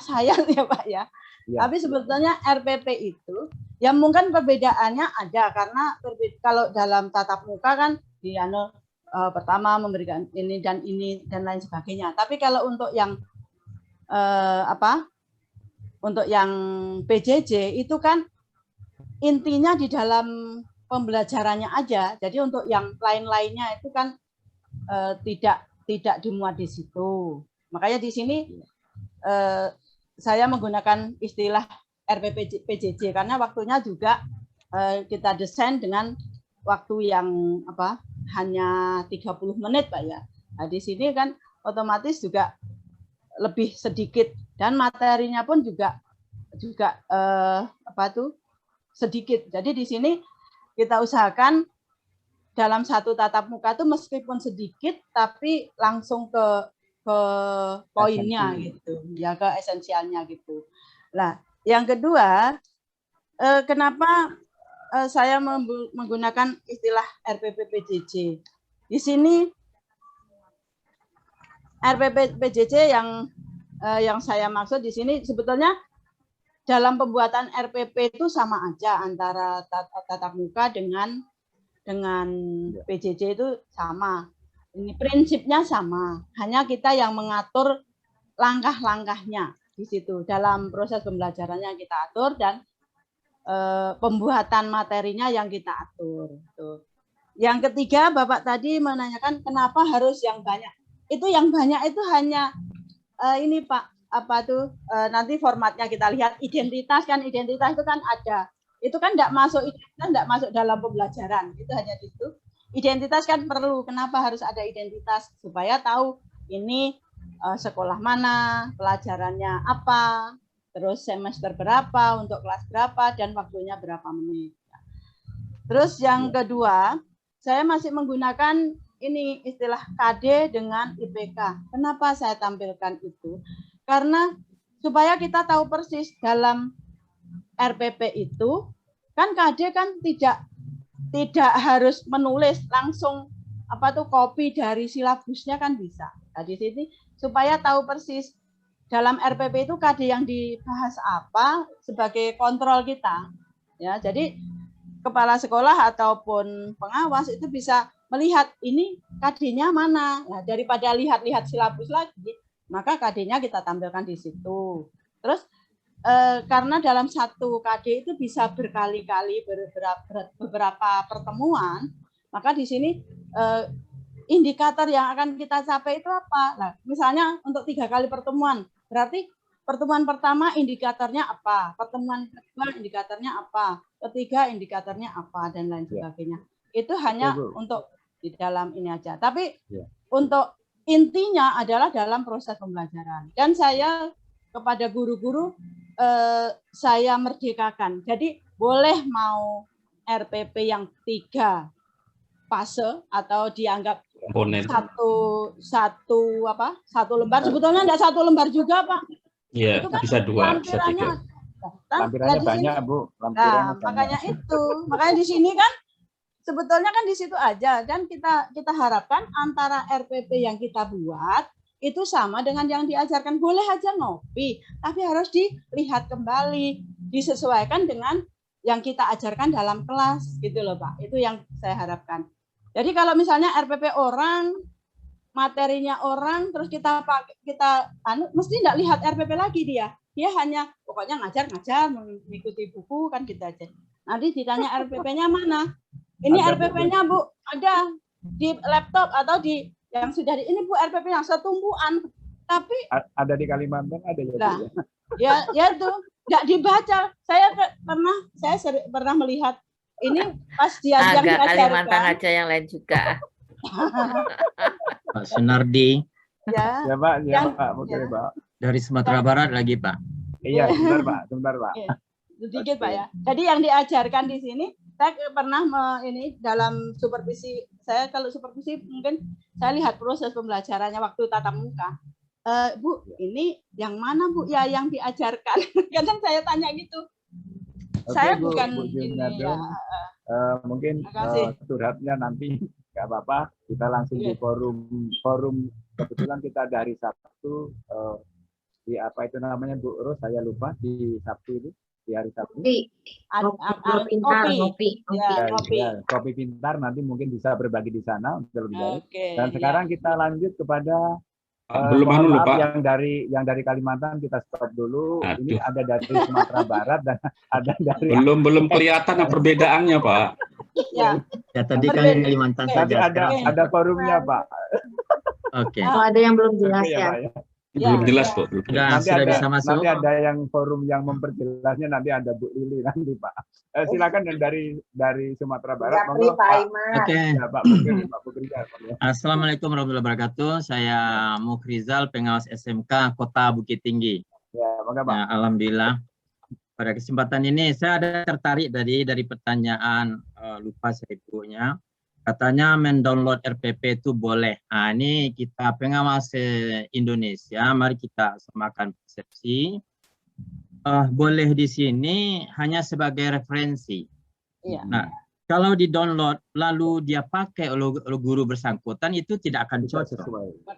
saya ya Pak ya. Tapi sebetulnya RPP itu ya mungkin perbedaannya ada karena kalau dalam tatap muka kan pertama memberikan ini dan lain sebagainya. Tapi kalau untuk yang untuk yang PJJ itu kan intinya di dalam pembelajarannya aja. Jadi untuk yang lain-lainnya itu kan tidak dimuat di situ. Makanya di sini saya menggunakan istilah RPP PJJ karena waktunya juga kita desain dengan waktu yang hanya 30 menit Pak ya. Nah, di sini kan otomatis juga lebih sedikit dan materinya pun juga sedikit. Jadi di sini kita usahakan dalam satu tatap muka itu meskipun sedikit tapi langsung ke poinnya gitu, ya ke esensialnya gitu. Nah, yang kedua, kenapa saya menggunakan istilah RPP PJJ? Di sini RPP PJJ yang saya maksud di sini sebetulnya dalam pembuatan RPP itu sama aja antara tatap muka dengan PJJ itu sama. Ini prinsipnya sama, hanya kita yang mengatur langkah-langkahnya di situ. Dalam proses pembelajarannya kita atur dan pembuatan materinya yang kita atur. Tuh. Yang ketiga, Bapak tadi menanyakan kenapa harus yang banyak. Itu yang banyak itu hanya ini Pak, nanti formatnya kita lihat identitas itu kan ada. Itu kan tidak masuk dalam pembelajaran. Itu hanya itu. Identitas kan perlu. Kenapa harus ada identitas? Supaya tahu ini sekolah mana, pelajarannya apa, terus semester berapa, untuk kelas berapa, dan waktunya berapa menit. Terus yang kedua, saya masih menggunakan ini istilah KD dengan IPK. Kenapa saya tampilkan itu? Karena supaya kita tahu persis dalam RPP itu, kan KD kan tidak harus menulis langsung copy dari silabusnya kan bisa. Nah, di sini supaya tahu persis dalam RPP itu KD yang dibahas apa sebagai kontrol kita. Ya, jadi kepala sekolah ataupun pengawas itu bisa melihat ini KD-nya mana. Nah, daripada lihat-lihat silabus lagi, maka KD-nya kita tampilkan di situ. Terus karena dalam satu KD itu bisa berkali-kali beberapa pertemuan, maka di sini indikator yang akan kita capai itu apa? Nah, misalnya untuk 3 kali pertemuan, berarti pertemuan pertama indikatornya apa, pertemuan kedua indikatornya apa, ketiga indikatornya apa, dan lain sebagainya. Itu hanya untuk di dalam ini aja. Tapi untuk intinya adalah dalam proses pembelajaran. Dan saya kepada guru-guru saya merdekakan. Jadi boleh mau RPP yang 3 fase atau dianggap satu lembar. Sebetulnya enggak 1 lembar juga, Pak. Iya, kan bisa 2, bisa 3. Lampirannya banyak, Bu. Makanya di sini kan sebetulnya kan di situ aja, dan kita harapkan antara RPP yang kita buat itu sama dengan yang diajarkan. Boleh aja ngopi, tapi harus dilihat kembali, disesuaikan dengan yang kita ajarkan dalam kelas, gitu loh Pak. Itu yang saya harapkan. Jadi kalau misalnya RPP orang, materinya orang, terus kita mesti tidak lihat RPP lagi dia hanya pokoknya ngajar, mengikuti buku kan gitu aja. Nanti ditanya RPP-nya mana? Ini RPP-nya Bu, ada di laptop atau di yang sudah ini Bu RPP yang setumbuhan, tapi ada di Kalimantan ada ya. Nah, ya itu nggak dibaca. Saya pernah melihat ini pas dia yang diajarkan. Kalimantan aja, yang lain juga. Pak Sunardi. Ya Pak, Pak. Dari Sumatera Barat lagi Pak. Iya, sebentar Pak. Sedikit Pak ya. Jadi yang diajarkan di sini, saya pernah dalam supervisi, kalau supervisi mungkin saya lihat proses pembelajarannya waktu tatap muka. Bu, ini yang mana Bu? Ya yang diajarkan. Kadang saya tanya gitu. Saya Bu, bukan Bu ini ya. Mungkin suratnya nanti nggak apa-apa, kita langsung di forum. Kebetulan kita dari Sabtu di apa itu namanya Bu Ros, saya lupa, di Sabtu itu, di hari Sabtu. Kopi pintar nanti mungkin bisa berbagi di sana untuk lebih baik. Dan sekarang kita lanjut kepada belum Pak. Yang dari Kalimantan kita stop dulu. Ini ada dari Sumatera Barat dan ada dari belum kelihatan perbedaannya Pak. Ya tadi kan Kalimantan saja. Ada forumnya Pak. Oke. Kalau ada yang belum jelas ya. Ya, belum jelas, Bu. Nanti sudah ada, bisa masuk. nanti ada yang forum yang memperjelasnya, nanti ada Bu Lili nanti Pak. Silakan yang dari Sumatera Barat. Japri, Monggo, Pak Pak. Aiman. Oke. Ya, Pak Bukir, Pak Bukrizal. Assalamualaikum warahmatullahi wabarakatuh. Saya Mukrizal, pengawas SMK Kota Bukit Tinggi. Ya, monggo Pak. Ya, alhamdulillah. Pada kesempatan ini saya ada tertarik dari pertanyaan lupa saya ibunya. Katanya mendownload RPP itu boleh. Nah, ini kita pengawas Indonesia, mari kita samakan persepsi. Boleh di sini hanya sebagai referensi. Iya. Nah, kalau di-download lalu dia pakai oleh guru bersangkutan itu tidak akan cocok.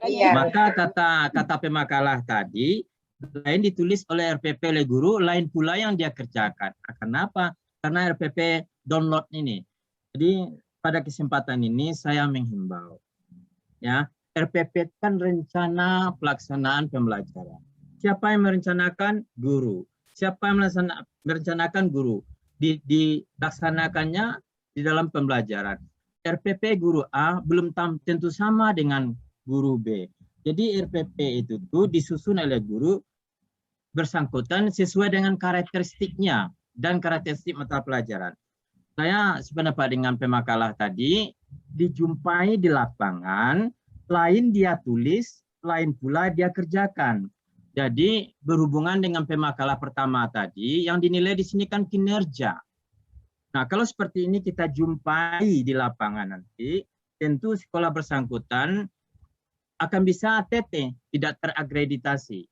Iya. Maka kata pemakalah tadi, lain ditulis oleh RPP oleh guru, lain pula yang dia kerjakan. Kenapa? Karena RPP download ini. Jadi pada kesempatan ini saya menghimbau, ya, RPP kan rencana pelaksanaan pembelajaran. Siapa yang merencanakan? Guru. Siapa yang merencanakan? Guru. Dilaksanakannya di dalam pembelajaran. RPP guru A belum tentu sama dengan guru B. Jadi RPP itu tuh disusun oleh guru bersangkutan sesuai dengan karakteristiknya dan karakteristik mata pelajaran. Saya sependapat dengan pemakalah tadi, dijumpai di lapangan, lain dia tulis, lain pula dia kerjakan. Jadi berhubungan dengan pemakalah pertama tadi, yang dinilai di sini kan kinerja. Nah, kalau seperti ini kita jumpai di lapangan nanti, tentu sekolah bersangkutan akan bisa ATT, tidak terakreditasi.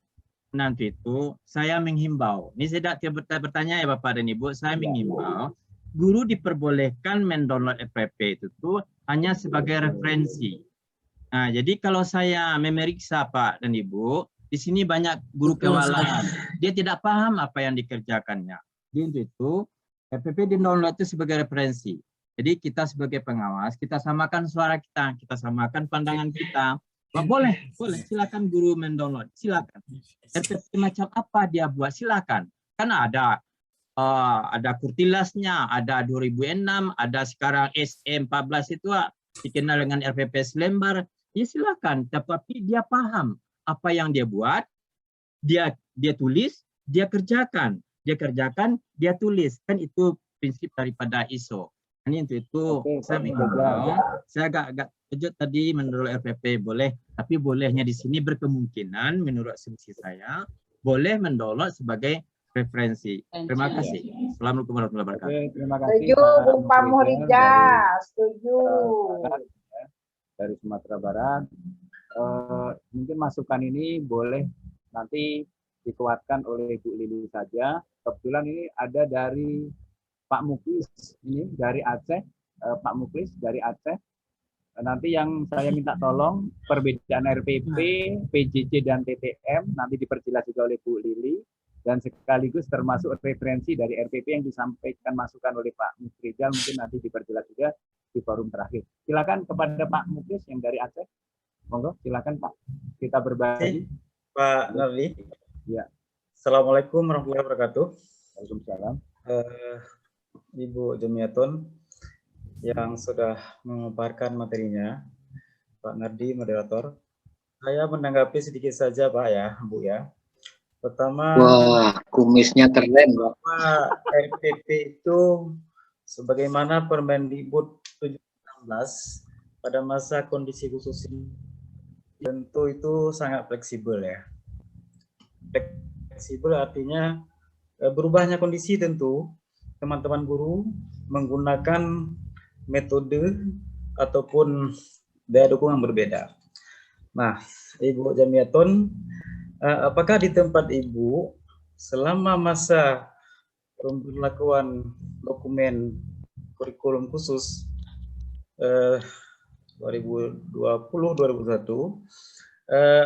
Nanti itu saya menghimbau, ini saya tidak bertanya ya Bapak dan Ibu, saya menghimbau, guru diperbolehkan mendownload RPP itu tuh hanya sebagai referensi. Nah, jadi kalau saya memeriksa Pak dan Ibu, di sini banyak guru kewalahan, dia tidak paham apa yang dikerjakannya. Jadi untuk itu, RPP di-download itu sebagai referensi. Jadi kita sebagai pengawas, kita samakan suara kita samakan pandangan kita. Boleh, silakan guru mendownload, silakan. RPP macam apa dia buat, silakan. Karena ada kurtilasnya, ada 2006, ada sekarang SM14 itu dikenal dengan RPP selembar. Ya silakan, tapi dia paham apa yang dia buat, dia tulis, dia kerjakan, dia tulis. Kan itu prinsip daripada ISO. Ini untuk itu saya menghimbau, saya agak kejut tadi menurut RPP boleh, tapi bolehnya di sini berkemungkinan menurut asumsi saya boleh mendownload sebagai referensi. Terima kasih. Assalamualaikum warahmatullahi wabarakatuh. Terima kasih. Setuju, Bung Pamurija. Setuju. Dari Sumatera Barat. Mungkin masukan ini boleh nanti dikuatkan oleh Bu Lili saja. Kebetulan ini ada dari Pak Muklis ini dari Aceh, Pak Muklis dari Aceh. Nanti yang saya minta tolong perbedaan RPP, PJJ dan TTM nanti diperjelas juga oleh Bu Lili dan sekaligus termasuk referensi dari RPP yang disampaikan masukan oleh Pak Mukrizal mungkin nanti diperjelas juga di forum terakhir. Silakan kepada Pak Muklis yang dari Aceh. Monggo, silakan Pak. Kita berbagi. Pak Narli. Ya. Assalamualaikum warahmatullahi wabarakatuh. Waalaikumsalam. Ibu Jumiatun yang sudah memaparkan materinya, Pak Nardi, moderator. Saya menanggapi sedikit saja Pak ya, Bu ya. Pertama, wah, kumisnya keren Pak. RPP itu sebagaimana Permendikbud 716 pada masa kondisi khusus ini tentu itu sangat fleksibel ya. Fleksibel artinya berubahnya kondisi tentu teman-teman guru menggunakan metode ataupun daya dukung yang berbeda. Nah, Ibu Jamiatun, apakah di tempat Ibu selama masa pemberlakuan dokumen kurikulum khusus 2020-2021,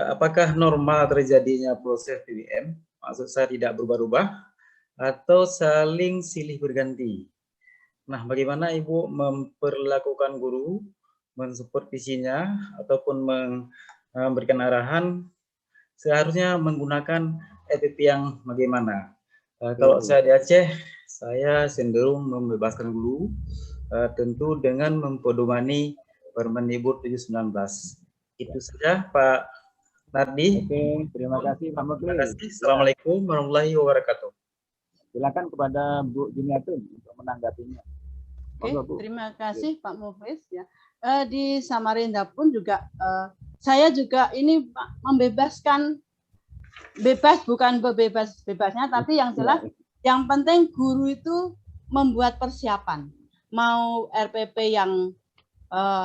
apakah normal terjadinya proses PWM? Maksud saya tidak berubah-ubah atau saling silih berganti. Nah, bagaimana Ibu memperlakukan guru, mensupervisinya, ataupun memberikan arahan seharusnya menggunakan RPP yang bagaimana? Kalau saya di Aceh, saya cenderung membebaskan guru, tentu dengan mempedomani Permendikbud 719. Itu saja Pak Nardi. Oke, terima kasih Pak Muklis. Terima kasih. Assalamualaikum warahmatullahi wabarakatuh. Silakan kepada Bu Jumiatun untuk menanggapinya. Oke, terima kasih Pak Muflis ya. Di Samarinda pun juga saya juga ini Pak, membebaskan, bebas bukan bebas-bebasnya, tapi yang jelas yang penting guru itu membuat persiapan. Mau RPP yang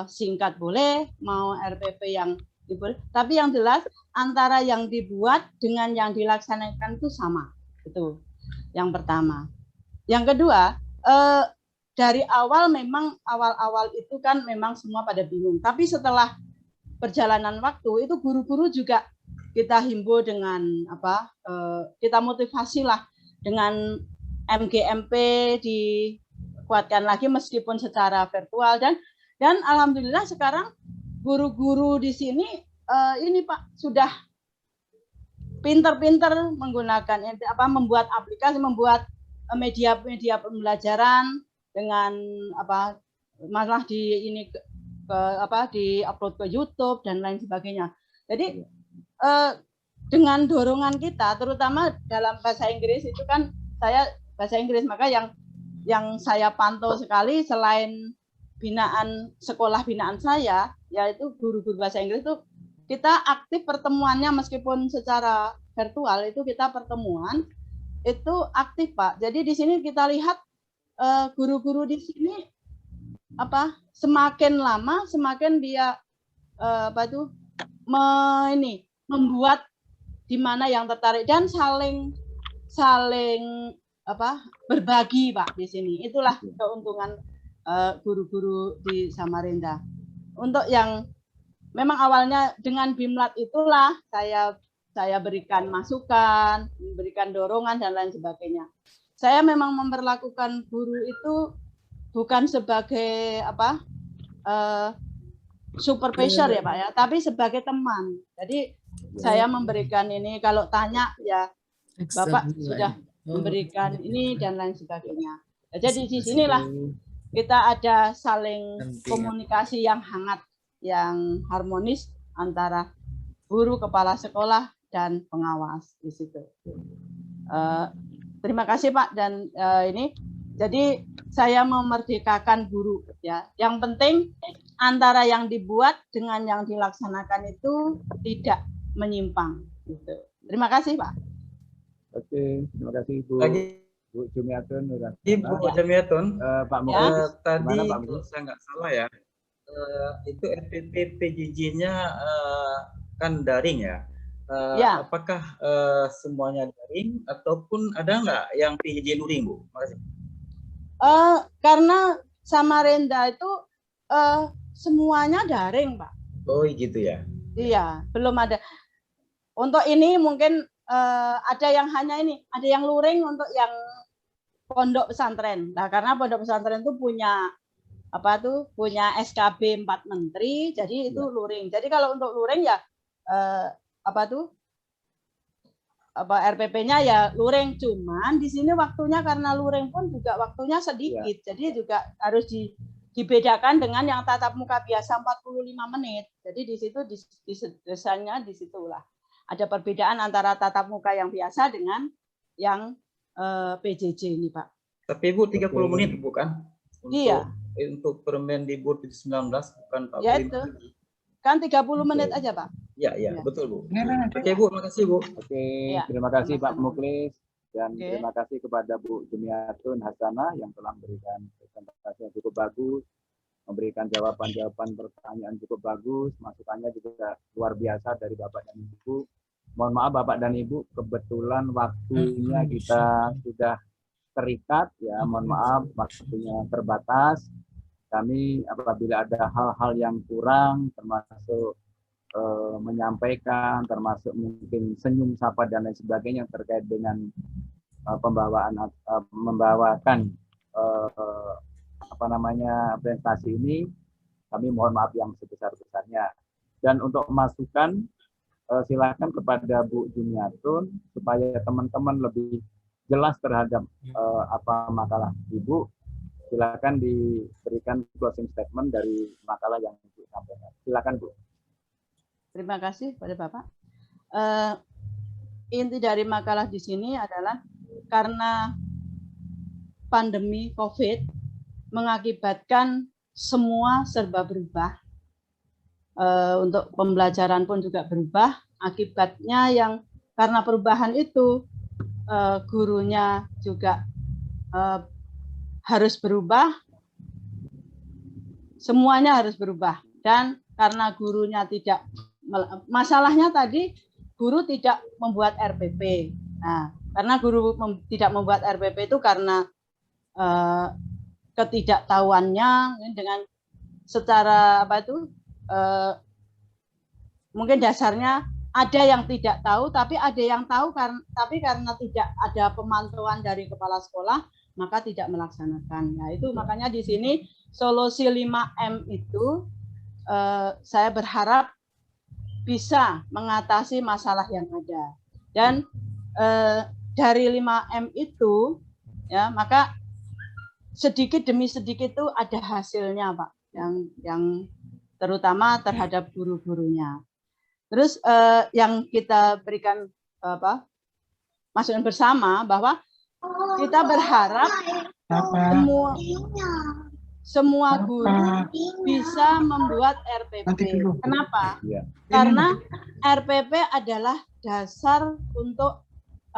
singkat boleh, mau RPP yang boleh, tapi yang jelas antara yang dibuat dengan yang dilaksanakan itu sama. Itu yang pertama. Yang kedua, dari awal memang awal-awal itu kan memang semua pada bingung. Tapi setelah perjalanan waktu itu guru-guru juga kita himbau dengan apa? Kita motivasi lah dengan MGMP dikuatkan lagi meskipun secara virtual dan alhamdulillah sekarang guru-guru di sini ini Pak sudah pinter-pinter menggunakan membuat aplikasi, membuat media-media pembelajaran dengan apa malah di-upload ke YouTube dan lain sebagainya. Jadi dengan dorongan kita terutama dalam bahasa Inggris itu kan saya bahasa Inggris, maka yang saya pantau sekali selain sekolah binaan saya yaitu guru-guru bahasa Inggris itu kita aktif pertemuannya meskipun secara virtual itu kita pertemuan itu aktif Pak. Jadi di sini kita lihat guru-guru di sini semakin lama semakin dia membuat di mana yang tertarik dan saling berbagi Pak di sini. Itulah keuntungan guru-guru di Samarinda. Untuk yang memang awalnya dengan BIMLAT itulah saya berikan masukan, memberikan dorongan dan lain sebagainya. Saya memang memperlakukan guru itu bukan sebagai supervisor ya Pak ya, tapi sebagai teman. Jadi saya memberikan ini kalau tanya ya Bapak sudah memberikan ini dan lain sebagainya. Jadi di sinilah kita ada saling komunikasi yang hangat, yang harmonis antara guru, kepala sekolah dan pengawas di situ. Terima kasih Pak dan ini jadi saya memerdekakan guru ya. Yang penting antara yang dibuat dengan yang dilaksanakan itu tidak menyimpang gitu. Terima kasih Pak. Oke, terima kasih Bu. Bu Jumiatun. Bu Jumiatun, Pak Muklis. Tadi Pak kalau saya nggak salah ya, itu RPP PJJ-nya kan daring ya. Ya. Apakah semuanya daring ataupun ada nggak yang PJJ luring, Bu? Makasih. Karena Samarinda itu semuanya daring, Pak. Oh gitu ya? Iya, belum ada. Untuk ini mungkin ada yang hanya ini, ada yang luring untuk yang pondok pesantren. Nah, karena pondok pesantren itu punya punya SKB 4 menteri, jadi itu luring. Jadi kalau untuk luring ya RPP-nya ya luring, cuman di sini waktunya karena luring pun juga waktunya sedikit. Jadi juga harus dibedakan dengan yang tatap muka biasa 45 menit. Jadi di situ desanya di situlah ada perbedaan antara tatap muka yang biasa dengan yang PJJ ini, Pak. Tapi Bu 30 menit bukan? Iya. Untuk Permendikbud 19 bukan 45 ya itu. Kan 30 menit aja, Pak. Iya, betul Bu. Oke Bu, makasih Bu. Oke, terima kasih Pak Muklis dan terima kasih kepada Bu Jumiatun Hasanah yang telah memberikan presentasi yang cukup bagus, memberikan jawaban-jawaban pertanyaan cukup bagus, masukannya juga luar biasa dari Bapak dan Ibu. Mohon maaf Bapak dan Ibu, kebetulan waktunya kita sudah terikat ya, mohon maaf waktunya terbatas. Kami apabila ada hal-hal yang kurang termasuk menyampaikan, termasuk mungkin senyum sapa dan lain sebagainya yang terkait dengan membawakan presentasi ini, kami mohon maaf yang sebesar-besarnya. Dan untuk masukan silakan kepada Bu Jumiatun supaya teman-teman lebih jelas terhadap makalah Ibu. Silakan diberikan closing statement dari makalah yang disampaikan. Silakan Bu. Terima kasih pada Bapak. inti dari makalah di sini adalah karena pandemi COVID mengakibatkan semua serba berubah. Untuk pembelajaran pun juga berubah. Akibatnya yang karena perubahan itu gurunya juga harus berubah. Semuanya harus berubah. Dan karena gurunya tidak, masalahnya tadi guru tidak membuat RPP. Nah, karena guru tidak membuat RPP itu karena ketidaktahuannya dengan secara apa itu mungkin dasarnya ada yang tidak tahu, tapi ada yang tahu tapi karena tidak ada pemantauan dari kepala sekolah maka tidak melaksanakan. Nah, itu makanya di sini solusi 5M itu saya berharap bisa mengatasi masalah yang ada. Dan dari 5M itu ya, maka sedikit demi sedikit itu ada hasilnya, Pak, yang terutama terhadap guru-gurunya. Terus yang kita berikan masukan bersama bahwa kita berharap semua guru bisa membuat RPP. Kenapa? Karena RPP adalah dasar untuk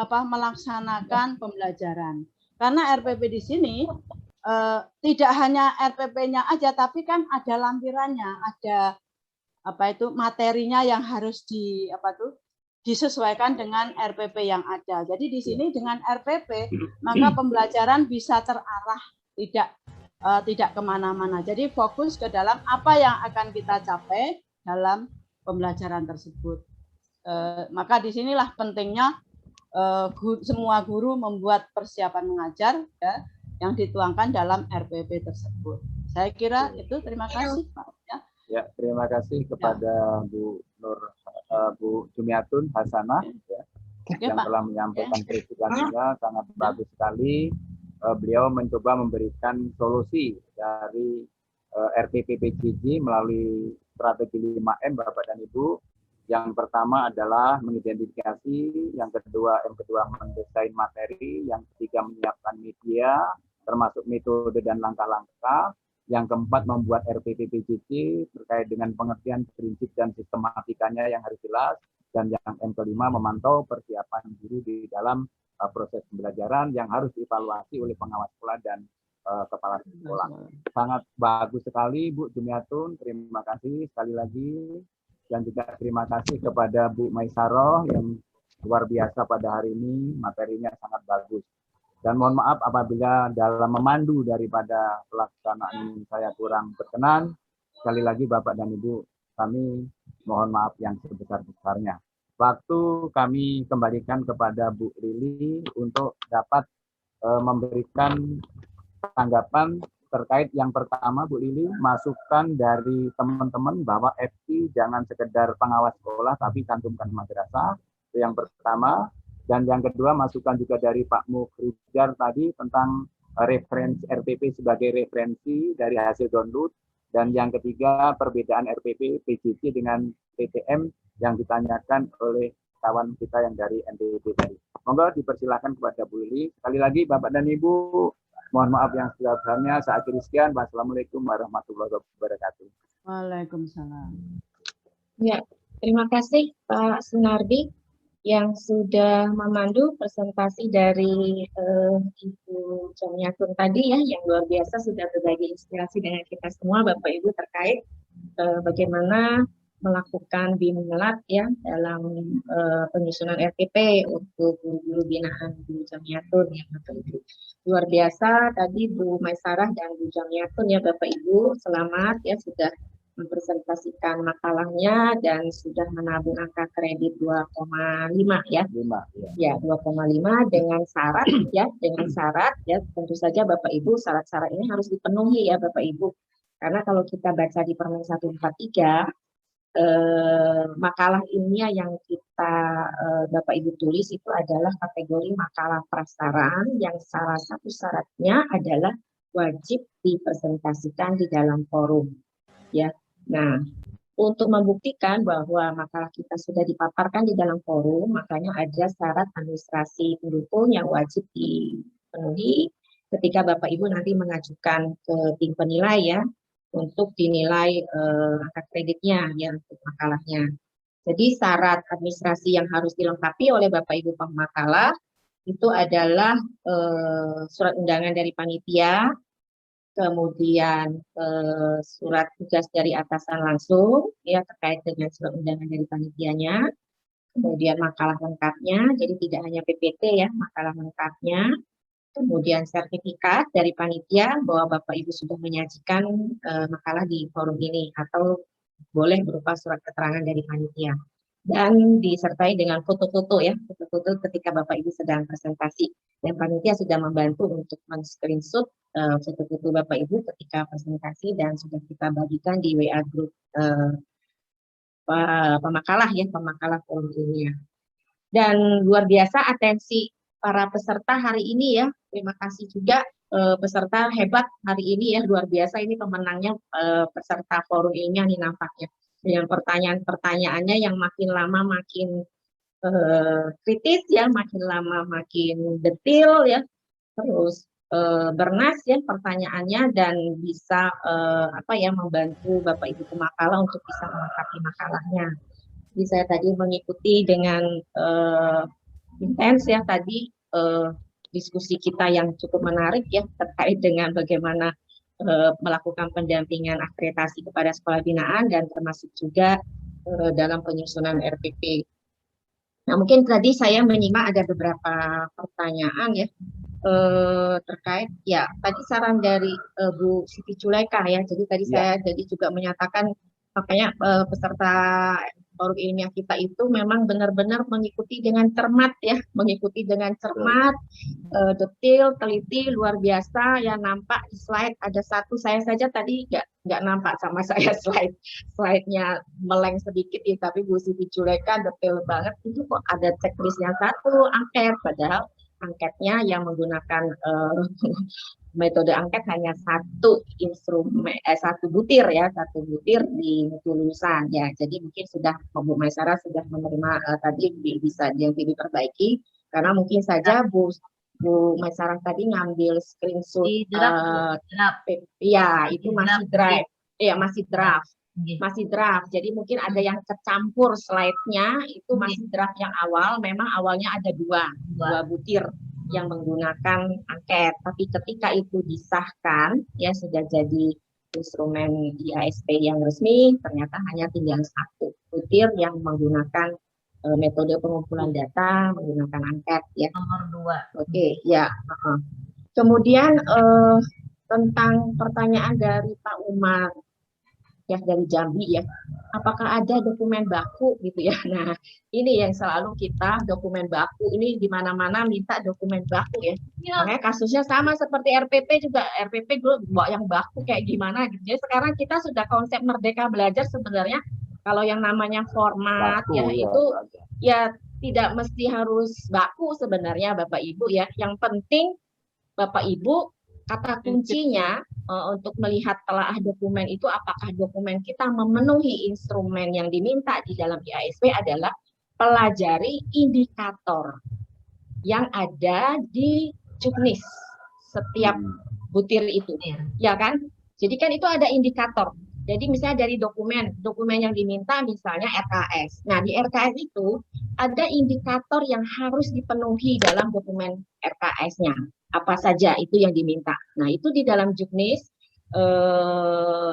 melaksanakan pembelajaran. Karena RPP di sini tidak hanya RPP-nya aja, tapi kan ada lampirannya, ada materinya yang harus disesuaikan dengan RPP yang ada. Jadi di sini dengan RPP maka pembelajaran bisa terarah, tidak kemana-mana. Jadi fokus ke dalam apa yang akan kita capai dalam pembelajaran tersebut. Maka disinilah pentingnya semua guru membuat persiapan mengajar ya, yang dituangkan dalam RPP tersebut. Saya kira itu. Terima kasih, Pak. Ya, terima kasih kepada Bu Jumiatun Hasanah ya, yang telah menyampaikan presentasinya sangat bagus sekali. Beliau mencoba memberikan solusi dari RPP PJJ melalui strategi 5M, Bapak dan Ibu. Yang pertama adalah mengidentifikasi, yang kedua mendesain materi, yang ketiga menyiapkan media, termasuk metode dan langkah-langkah. Yang keempat, membuat RPP PJJ terkait dengan pengertian prinsip dan sistematikanya yang harus jelas. Dan yang kelima, memantau persiapan guru di dalam proses pembelajaran yang harus dievaluasi oleh pengawas sekolah dan kepala sekolah. Sangat bagus sekali, Bu Jumiatun. Terima kasih sekali lagi. Dan juga terima kasih kepada Bu Maisaroh yang luar biasa pada hari ini. Materinya sangat bagus. Dan mohon maaf apabila dalam memandu daripada pelaksanaan saya kurang berkenan. Sekali lagi Bapak dan Ibu, kami mohon maaf yang sebesar-besarnya. Waktu kami kembalikan kepada Bu Lili untuk dapat memberikan tanggapan terkait yang pertama, Bu Lili, masukan dari teman-teman bahwa FI jangan sekedar pengawas sekolah, tapi cantumkan madrasah. Itu yang pertama. Dan yang kedua, masukan juga dari Pak Mukhrijar tadi tentang referensi RPP sebagai referensi dari hasil download. Dan yang ketiga, perbedaan RPP PJJ dengan PTM yang ditanyakan oleh kawan kita yang dari NTB tadi. Monggo dipersilakan kepada Bu Lili. Sekali lagi, Bapak dan Ibu, mohon maaf yang sebesar-besarnya. Saya akhiri sekian. Wassalamualaikum warahmatullahi wabarakatuh. Waalaikumsalam. Ya, terima kasih Pak Sunardi yang sudah memandu presentasi dari Ibu Jumiatun tadi ya, yang luar biasa sudah berbagi inspirasi dengan kita semua Bapak Ibu terkait bagaimana melakukan BIMLAT ya dalam penyusunan RPP untuk guru-guru binaan Bu Jumiatun ya Bapak Ibu. Luar biasa tadi Bu Maisarah dan Bu Jumiatun ya Bapak Ibu, selamat ya sudah mempresentasikan makalahnya dan sudah menabung angka kredit 2,5 ya. 5 ya. Ya, 2,5 dengan syarat ya, tentu saja Bapak Ibu syarat-syarat ini harus dipenuhi ya Bapak Ibu. Karena kalau kita baca di Permen 143 makalah ilmiah yang kita Bapak Ibu tulis itu adalah kategori makalah prasaraan yang salah satu syaratnya adalah wajib dipresentasikan di dalam forum ya. Nah, Untuk membuktikan bahwa makalah kita sudah dipaparkan di dalam forum, makanya ada syarat administrasi pendukung yang wajib dipenuhi ketika Bapak Ibu nanti mengajukan ke tim penilai ya, untuk dinilai angka kreditnya ya untuk makalahnya. Jadi syarat administrasi yang harus dilengkapi oleh Bapak Ibu pemakalah itu adalah surat undangan dari panitia, kemudian surat tugas dari atasan langsung ya terkait dengan surat undangan dari panitianya, kemudian makalah lengkapnya, jadi tidak hanya PPT ya, makalah lengkapnya, kemudian sertifikat dari panitia bahwa Bapak Ibu sudah menyajikan makalah di forum ini atau boleh berupa surat keterangan dari panitia. Dan disertai dengan foto-foto ya, foto-foto ketika Bapak Ibu sedang presentasi. Dan panitia sudah membantu untuk men-screenshot foto-foto Bapak Ibu ketika presentasi dan sudah kita bagikan di WA group pemakalah ya, pemakalah forum ilmiah. Dan luar biasa atensi para peserta hari ini ya. Terima kasih juga peserta hebat hari ini ya, luar biasa ini pemenangnya peserta forum ilmiah nih nampaknya. Dengan pertanyaan-pertanyaannya yang makin lama makin kritis ya, makin lama makin detail ya, terus bernas ya pertanyaannya dan bisa membantu Bapak Ibu pemakalah untuk bisa melengkapi makalahnya. Jadi saya tadi mengikuti dengan intens ya tadi diskusi kita yang cukup menarik ya terkait dengan bagaimana melakukan pendampingan akreditasi kepada sekolah binaan dan termasuk juga dalam penyusunan RPP. Nah, mungkin tadi saya menyimak ada beberapa pertanyaan ya terkait ya tadi saran dari Bu Siti Culeka ya. Jadi tadi saya jadi juga menyatakan makanya peserta forum ilmiah kita itu memang benar-benar mengikuti dengan cermat ya, mengikuti dengan cermat, detail, teliti, luar biasa ya. Nampak di slide ada satu, saya saja tadi nggak nampak sama saya slide-nya meleng sedikit ya, tapi Bu Siti Culeka detail banget itu kok ada checklistnya satu angket, padahal angketnya yang menggunakan metode angket hanya satu instrumen, satu butir ya, satu butir di mutu lulusan ya. Jadi mungkin sudah Bu Maisara sudah menerima tadi bisa diperbaiki karena mungkin saja Bu Maisara tadi ngambil screenshot ya itu masih drive, ya masih draft. Masih draft, jadi mungkin ada yang kecampur slide-nya itu masih draft yang awal, memang awalnya ada dua butir yang menggunakan angket, tapi ketika itu disahkan ya sudah jadi instrumen IASP yang resmi, ternyata hanya tinggal satu butir yang menggunakan metode pengumpulan data menggunakan angket ya. Nomor 2. Oke, ya. Kemudian tentang pertanyaan dari Pak Umar ya dari Jambi ya, apakah ada dokumen baku gitu ya. Nah ini yang selalu kita dokumen baku ini di mana-mana minta dokumen baku ya. Makanya kasusnya sama seperti RPP juga, RPP dulu bawa yang baku kayak gimana gitu. Jadi sekarang kita sudah konsep Merdeka Belajar sebenarnya kalau yang namanya format baku, ya itu ya tidak mesti harus baku sebenarnya Bapak Ibu ya. Yang penting Bapak Ibu kata kuncinya untuk melihat telaah dokumen itu apakah dokumen kita memenuhi instrumen yang diminta di dalam IASP adalah pelajari indikator yang ada di juknis setiap butir itu, ya kan? Jadi kan itu ada indikator. Jadi misalnya dari dokumen yang diminta misalnya RKS. Nah di RKS itu ada indikator yang harus dipenuhi dalam dokumen RKS-nya. Apa saja itu yang diminta. Nah itu di dalam juknis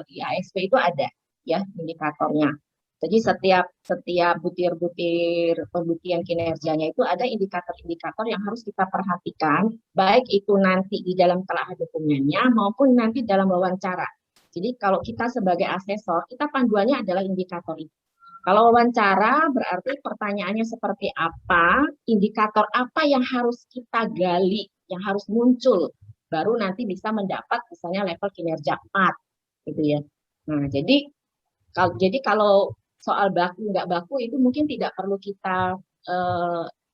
IASP itu ada ya indikatornya. Jadi setiap butir-butir pembuktian kinerjanya itu ada indikator-indikator yang harus kita perhatikan, baik itu nanti di dalam telaah dokumennya maupun nanti dalam wawancara. Jadi kalau kita sebagai asesor, kita panduannya adalah indikator itu. Kalau wawancara berarti pertanyaannya seperti apa, indikator apa yang harus kita gali, yang harus muncul, baru nanti bisa mendapat misalnya level kinerja 4 gitu ya. Nah, jadi kalau soal baku nggak baku itu mungkin tidak perlu kita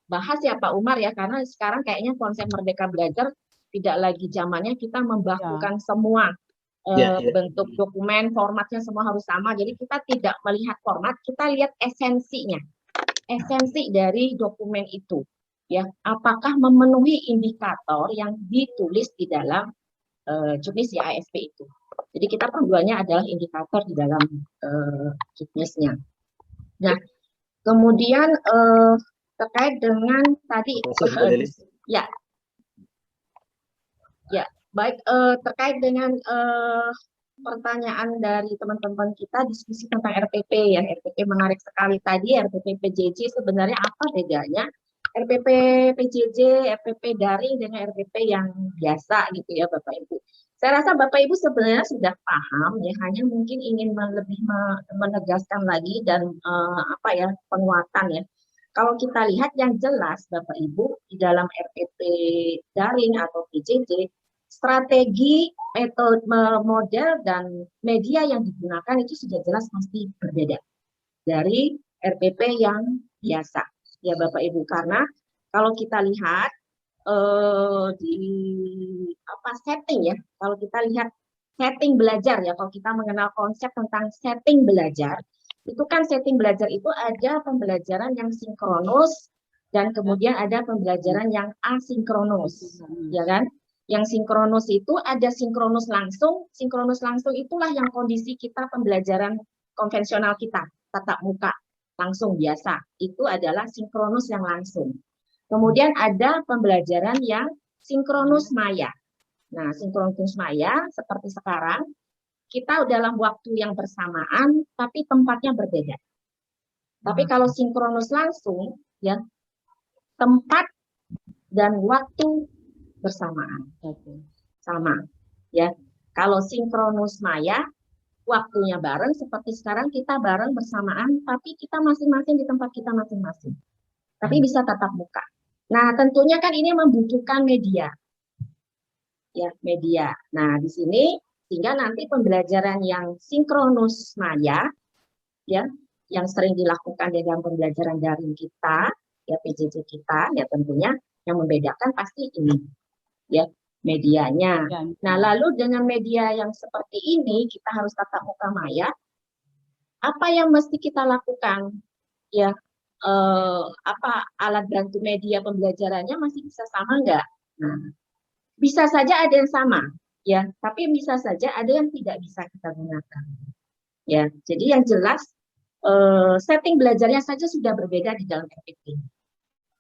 bahas ya Pak Umar ya, karena sekarang kayaknya konsep Merdeka Belajar tidak lagi zamannya kita membakukan semua bentuk dokumen, formatnya semua harus sama. Jadi kita tidak melihat format, kita lihat esensinya, esensi dari dokumen itu. Ya, apakah memenuhi indikator yang ditulis di dalam juknis ASP itu. Jadi kita panduannya adalah indikator di dalam juknisnya. Nah, kemudian terkait dengan tadi ya baik, terkait dengan pertanyaan dari teman-teman kita diskusi tentang RPP ya, RPP menarik sekali tadi. RPP PJJ sebenarnya apa bedanya RPP PJJ, RPP daring dengan RPP yang biasa gitu ya Bapak Ibu. Saya rasa Bapak Ibu sebenarnya sudah paham ya, hanya mungkin ingin lebih menegaskan lagi dan penguatan ya. Kalau kita lihat yang jelas Bapak Ibu di dalam RPP daring atau PJJ, strategi, metode, model dan media yang digunakan itu sudah jelas pasti berbeda dari RPP yang biasa. Ya Bapak Ibu, karena kalau kita lihat di setting ya, kalau kita lihat setting belajar ya, kalau kita mengenal konsep tentang setting belajar, itu kan setting belajar itu ada pembelajaran yang sinkronus dan kemudian ada pembelajaran yang asinkronus, ya kan? Yang sinkronus itu ada sinkronus langsung itulah yang kondisi kita pembelajaran konvensional kita, tatap muka langsung biasa, itu adalah sinkronus yang langsung. Kemudian ada pembelajaran yang sinkronus maya. Nah, sinkronus maya seperti sekarang, kita dalam waktu yang bersamaan, tapi tempatnya berbeda. Tapi kalau sinkronus langsung, ya tempat dan waktu bersamaan, sama. Ya, kalau sinkronus maya, waktunya bareng seperti sekarang kita bareng bersamaan, tapi kita masing-masing di tempat kita masing-masing. Tapi bisa tatap muka. Nah, tentunya kan ini membutuhkan media. Ya, media. Nah, di sini sehingga nanti pembelajaran yang sinkronus maya ya, yang sering dilakukan di dalam pembelajaran daring kita, ya PJJ kita, ya tentunya yang membedakan pasti ini. Ya, medianya. Nah, lalu dengan media yang seperti ini, kita harus tatap muka maya. Apa yang mesti kita lakukan? Ya, alat bantu media pembelajarannya masih bisa sama nggak? Nah, bisa saja ada yang sama, ya, tapi bisa saja ada yang tidak bisa kita gunakan. Ya, jadi yang jelas setting belajarnya saja sudah berbeda di dalam RPP.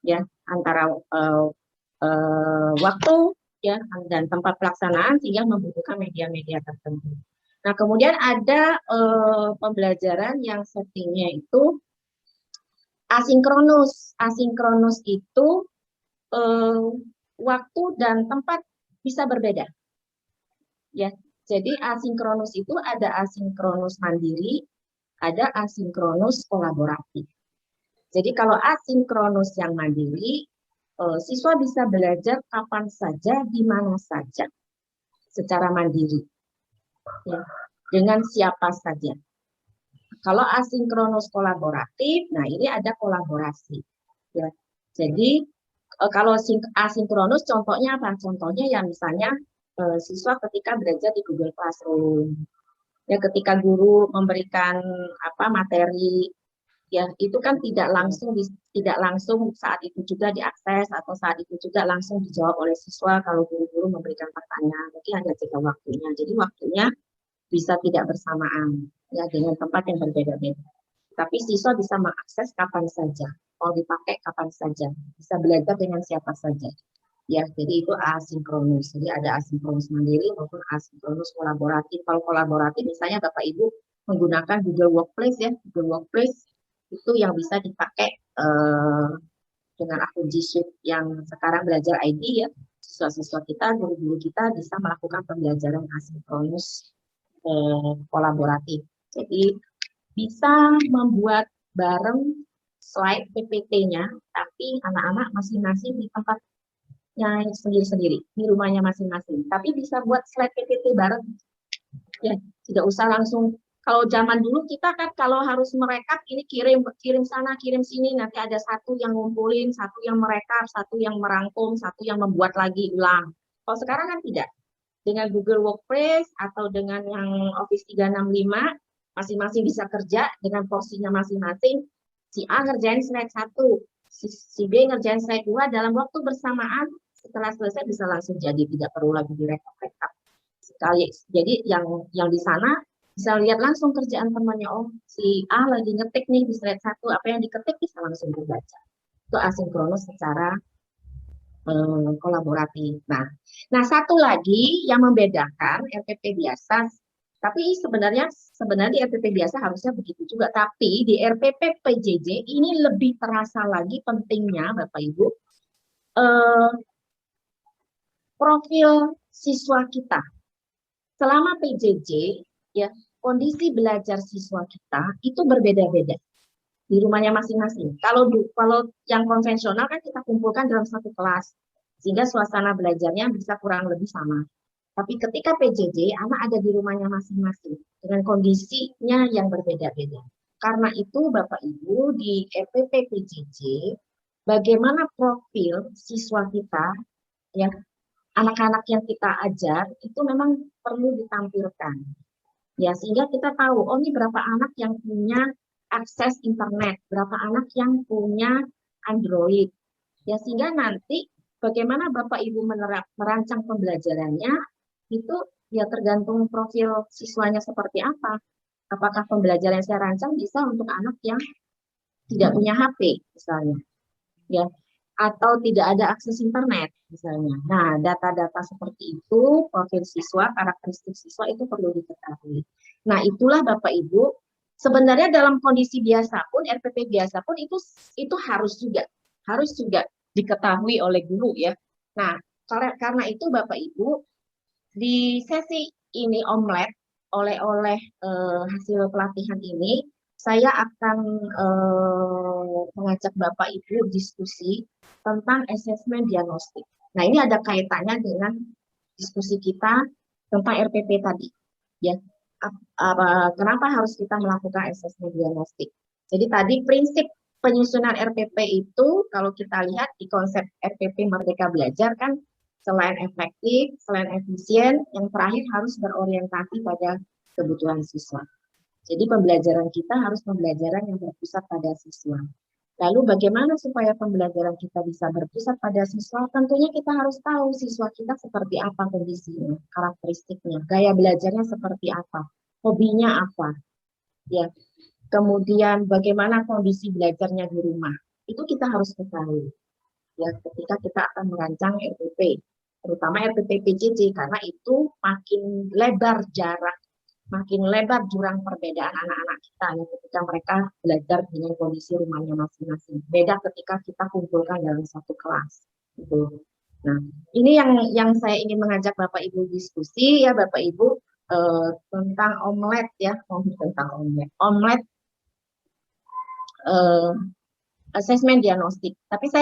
Ya, antara waktu ya dan tempat pelaksanaan sehingga membutuhkan media-media tertentu. Nah, kemudian ada pembelajaran yang settingnya itu asinkronus. Asinkronus itu waktu dan tempat bisa berbeda. Ya, jadi asinkronus itu ada asinkronus mandiri, ada asinkronus kolaboratif. Jadi kalau asinkronus yang mandiri, siswa bisa belajar kapan saja, di mana saja, secara mandiri, ya, dengan siapa saja. Kalau asinkronus kolaboratif, nah ini ada kolaborasi. Ya. Jadi kalau asinkronus, contohnya apa? Contohnya ya misalnya siswa ketika belajar di Google Classroom, ya ketika guru memberikan materi. Ya, itu kan tidak langsung saat itu juga diakses atau saat itu juga langsung dijawab oleh siswa kalau guru-guru memberikan pertanyaan. Mungkin ada jeda waktunya. Jadi waktunya bisa tidak bersamaan ya dengan tempat yang berbeda-beda. Tapi siswa bisa mengakses kapan saja, mau dipakai kapan saja, bisa belajar dengan siapa saja. Ya, jadi itu asinkronus. Jadi ada asinkronus mandiri maupun asinkronus kolaboratif. Kalau kolaboratif misalnya Bapak Ibu menggunakan Google Workplace ya, Google Workplace itu yang bisa dipakai dengan akun G Suite yang sekarang belajar ID ya, siswa-siswa kita, guru-guru kita bisa melakukan pembelajaran asinkronus kolaboratif. Jadi bisa membuat bareng slide PPT-nya, tapi anak-anak masing-masing di tempatnya sendiri-sendiri, di rumahnya masing-masing. Tapi bisa buat slide PPT bareng, ya tidak usah langsung. Kalau zaman dulu kita kan kalau harus merekap ini kirim sana, kirim sini, nanti ada satu yang ngumpulin, satu yang merekap, satu yang merangkum, satu yang membuat lagi ulang. Kalau sekarang kan tidak. dengan Google Workspace atau dengan yang Office 365, masing-masing bisa kerja dengan porsinya masing-masing. Si A ngerjain slide 1, si B ngerjain slide 2 dalam waktu bersamaan, setelah selesai bisa langsung jadi, tidak perlu lagi direkap-rekap sekali. Jadi yang di sana bisa lihat langsung kerjaan temannya, oh si A lagi ngetik nih di slide 1, apa yang diketik bisa langsung dibaca. Itu asinkronus secara kolaboratif. Nah, satu lagi yang membedakan RPP biasa, tapi sebenarnya di RPP biasa harusnya begitu juga, tapi di RPP PJJ ini lebih terasa lagi pentingnya, Bapak Ibu, profil siswa kita. Selama PJJ, ya kondisi belajar siswa kita itu berbeda-beda di rumahnya masing-masing. Kalau yang konvensional kan kita kumpulkan dalam satu kelas, sehingga suasana belajarnya bisa kurang lebih sama. Tapi ketika PJJ, anak ada di rumahnya masing-masing dengan kondisinya yang berbeda-beda. Karena itu Bapak Ibu di RPP PJJ, bagaimana profil siswa kita, ya anak-anak yang kita ajar itu memang perlu ditampilkan. Ya, sehingga kita tahu, oh ini berapa anak yang punya akses internet, berapa anak yang punya Android. Ya, sehingga nanti bagaimana Bapak Ibu merancang pembelajarannya, itu ya tergantung profil siswanya seperti apa. Apakah pembelajaran yang saya rancang bisa untuk anak yang tidak punya HP, misalnya. Ya, atau tidak ada akses internet, misalnya. Nah, data-data seperti itu, profil siswa, karakteristik siswa itu perlu diketahui. Nah, itulah Bapak Ibu, sebenarnya dalam kondisi biasa pun, RPP biasa pun itu harus juga diketahui oleh guru ya. Nah, karena itu Bapak Ibu, di sesi ini Omlet, oleh hasil pelatihan ini, saya akan mengajak Bapak Ibu diskusi tentang asesmen diagnostik. Nah, ini ada kaitannya dengan diskusi kita tentang RPP tadi. Ya, kenapa harus kita melakukan asesmen diagnostik? Jadi tadi prinsip penyusunan RPP itu, kalau kita lihat di konsep RPP Merdeka Belajar kan, selain efektif, selain efisien, yang terakhir harus berorientasi pada kebutuhan siswa. Jadi pembelajaran kita harus pembelajaran yang berpusat pada siswa. Lalu bagaimana supaya pembelajaran kita bisa berpusat pada siswa? Tentunya kita harus tahu siswa kita seperti apa kondisinya, karakteristiknya, gaya belajarnya seperti apa, hobinya apa. Ya. Kemudian bagaimana kondisi belajarnya di rumah. Itu kita harus ketahui. Ya, ketika kita akan merancang RPP, terutama RPP PJJ, karena itu makin lebar jarak, makin lebar jurang perbedaan anak-anak kita ya, ketika mereka belajar dengan kondisi rumahnya masing-masing. Beda ketika kita kumpulkan dalam satu kelas. Gitu. Nah, ini yang saya ingin mengajak Bapak Ibu diskusi ya Bapak Ibu tentang Omlet ya, tentang Omlet asesmen diagnostik. Tapi saya